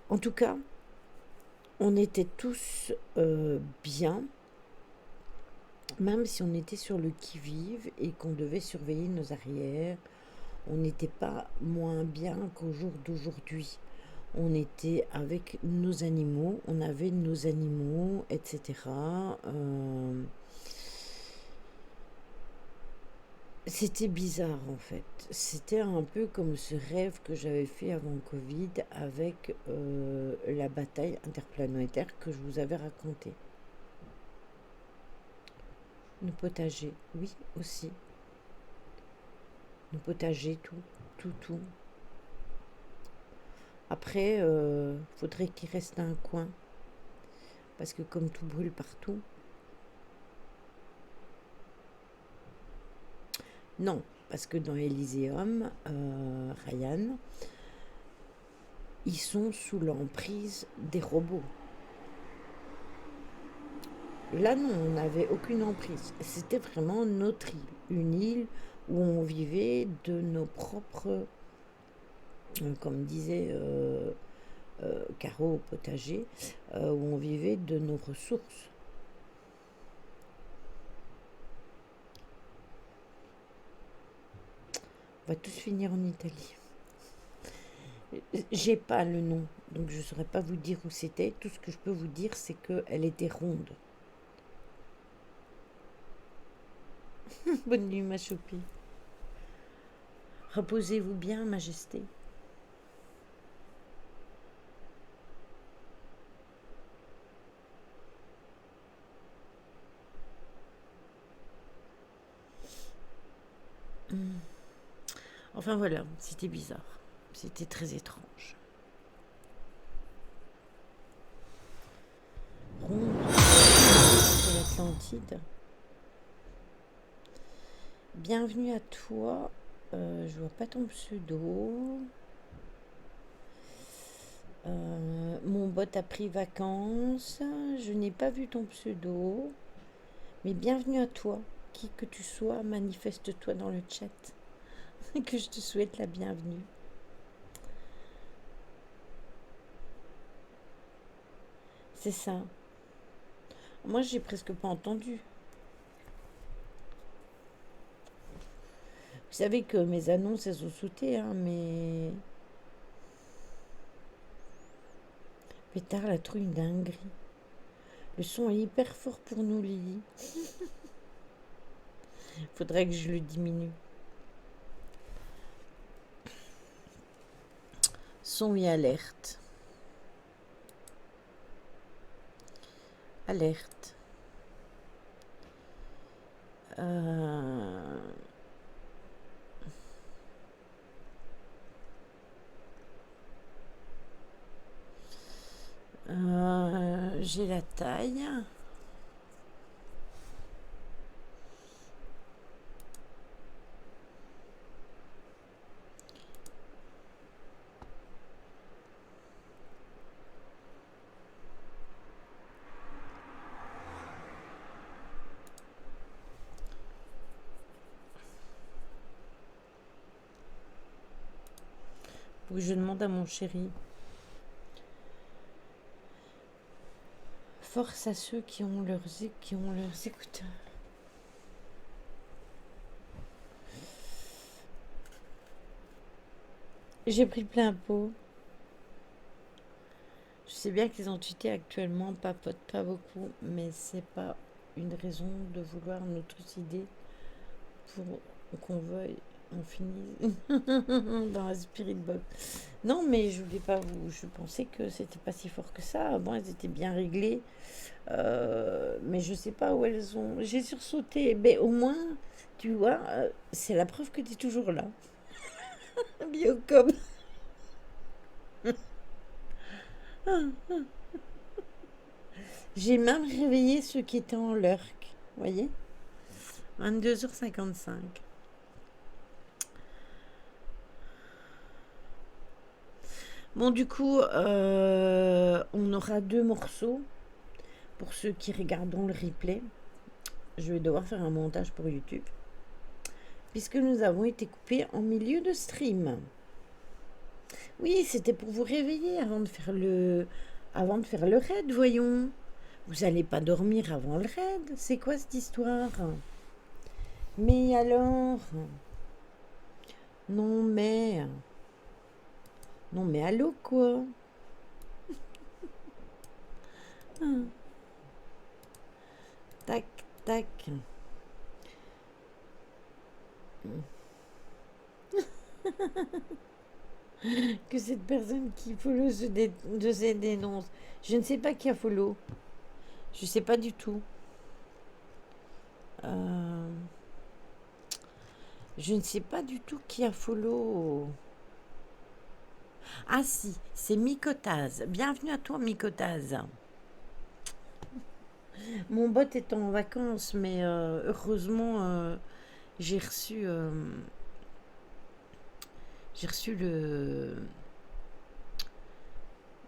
En tout cas, on était tous bien, même si on était sur le qui-vive et qu'on devait surveiller nos arrières. On n'était pas moins bien qu'au jour d'aujourd'hui. On était avec nos animaux, on avait nos animaux, etc. C'était bizarre en fait. C'était un peu comme ce rêve que j'avais fait avant Covid avec la bataille interplanétaire que je vous avais racontée. Nos potagers, oui aussi. Nos potagers, tout. Après, faudrait qu'il reste un coin. Parce que comme tout brûle partout. Non, parce que dans Elysium, Ryan, ils sont sous l'emprise des robots. Là, non, on n'avait aucune emprise. C'était vraiment notre île. Une île où on vivait de nos propres, comme disait Caro au potager, où on vivait de nos ressources. On va tous finir en Italie. J'ai pas le nom, donc je ne saurais pas vous dire où c'était. Tout ce que je peux vous dire, c'est qu'elle était ronde. Bonne nuit, ma choupie. Reposez-vous bien, Majesté. Enfin voilà, c'était bizarre. C'était très étrange. Ronde de l'Atlantide. Bienvenue à toi. Je vois pas ton pseudo. Mon bot a pris vacances. Je n'ai pas vu ton pseudo. Mais bienvenue à toi. Qui que tu sois, manifeste-toi dans le chat. Que je te souhaite la bienvenue. C'est ça. Moi, j'ai presque pas entendu. Vous savez que mes annonces, elles ont sauté, hein, mais... Pétard, la trouille, une dinguerie. Le son est hyper fort pour nous, Lily. Faudrait que je le diminue. Son et alerte. Alerte. J'ai la taille. Oui, je demande à mon chéri. Force à ceux qui ont leurs écouteurs. J'ai pris plein pot. Je sais bien que les entités actuellement papotent pas beaucoup, mais c'est pas une raison de vouloir nous trucider pour qu'on veuille on finisse dans la spirit box. Non, mais je voulais pas vous. Je pensais que c'était pas si fort que ça. Bon, elles étaient bien réglées. Mais je sais pas où elles ont. J'ai sursauté. Mais au moins, tu vois, c'est la preuve que tu es toujours là. Biocom. J'ai même réveillé ceux qui étaient en lurk. Vous voyez 22h55. Bon, du coup, on aura 2 morceaux pour ceux qui regarderont le replay. Je vais devoir faire un montage pour YouTube, puisque nous avons été coupés en milieu de stream. Oui, c'était pour vous réveiller avant de faire le raid, voyons. Vous allez pas dormir avant le raid? C'est quoi cette histoire? Mais alors? Non mais... Non mais allô quoi? Tac, tac. Que cette personne qui follow se dénonce. Je ne sais pas qui a follow. Je sais pas du tout. Je ne sais pas du tout qui a follow. Ah si, c'est Micotaz. Bienvenue à toi Micotaz. Mon bot est en vacances, mais heureusement j'ai reçu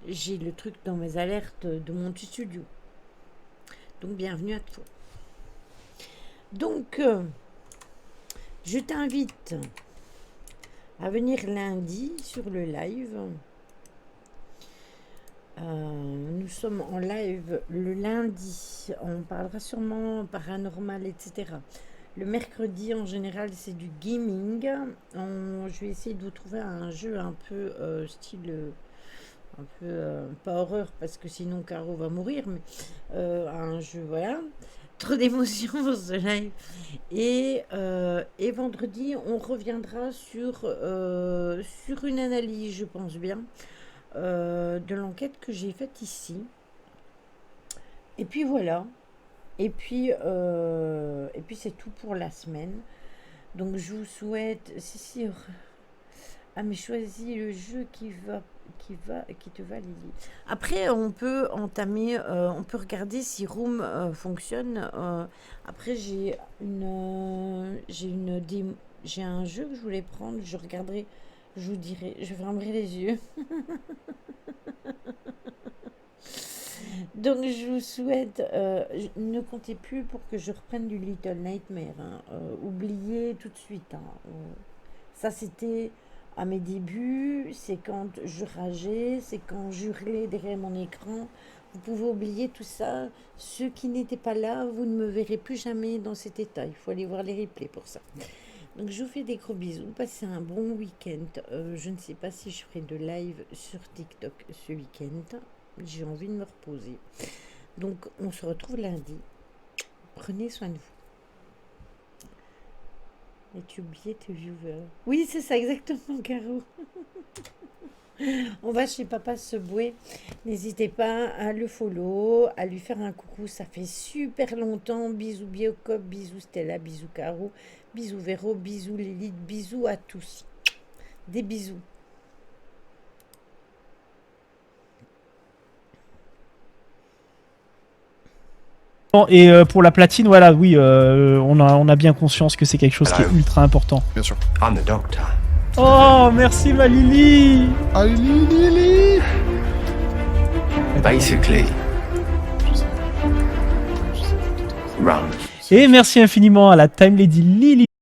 j'ai le truc dans mes alertes de mon studio. Donc bienvenue à toi. Donc je t'invite à venir lundi sur le live. Nous sommes en live le lundi. On parlera sûrement paranormal, etc. Le mercredi, en général, c'est du gaming. Je vais essayer de vous trouver un jeu un peu style... un peu... pas horreur, parce que sinon Caro va mourir, mais un jeu, voilà. Trop d'émotions pour ce live. Et vendredi, on reviendra sur une analyse, je pense bien, de l'enquête que j'ai faite ici. Et puis voilà. Et puis c'est tout pour la semaine. Donc je vous souhaite... Si. Ah mais choisis le jeu qui te va, Lily. Après on peut entamer, on peut regarder si Room fonctionne. Après j'ai un jeu que je voulais prendre. Je regarderai, je vous dirai, je fermerai les yeux. Donc je vous souhaite, ne comptez plus pour que je reprenne du Little Nightmare, hein. Oubliez tout de suite, hein. Ça c'était à mes débuts, c'est quand je rageais, c'est quand j'hurlais derrière mon écran. Vous pouvez oublier tout ça. Ceux qui n'étaient pas là, vous ne me verrez plus jamais dans cet état. Il faut aller voir les replays pour ça. Donc je vous fais des gros bisous, passez un bon week-end. Je ne sais pas si je ferai de live sur TikTok ce week-end. J'ai envie de me reposer. Donc on se retrouve lundi. Prenez soin de vous. As-tu oublié tes viewers? Oui, c'est ça exactement, Caro. On va chez Papa Subway. N'hésitez pas à le follow, à lui faire un coucou. Ça fait super longtemps. Bisous Biocop, bisous Stella, bisous Caro, bisous Véro, bisous Lilith, bisous à tous. Des bisous. Et pour la platine, voilà, oui, on a bien conscience que c'est quelque chose qui est ultra important. Bien sûr. I'm the doctor. Oh, merci ma Lily. Ah, Lily. Basically, run. Et merci infiniment à la Time Lady Lily.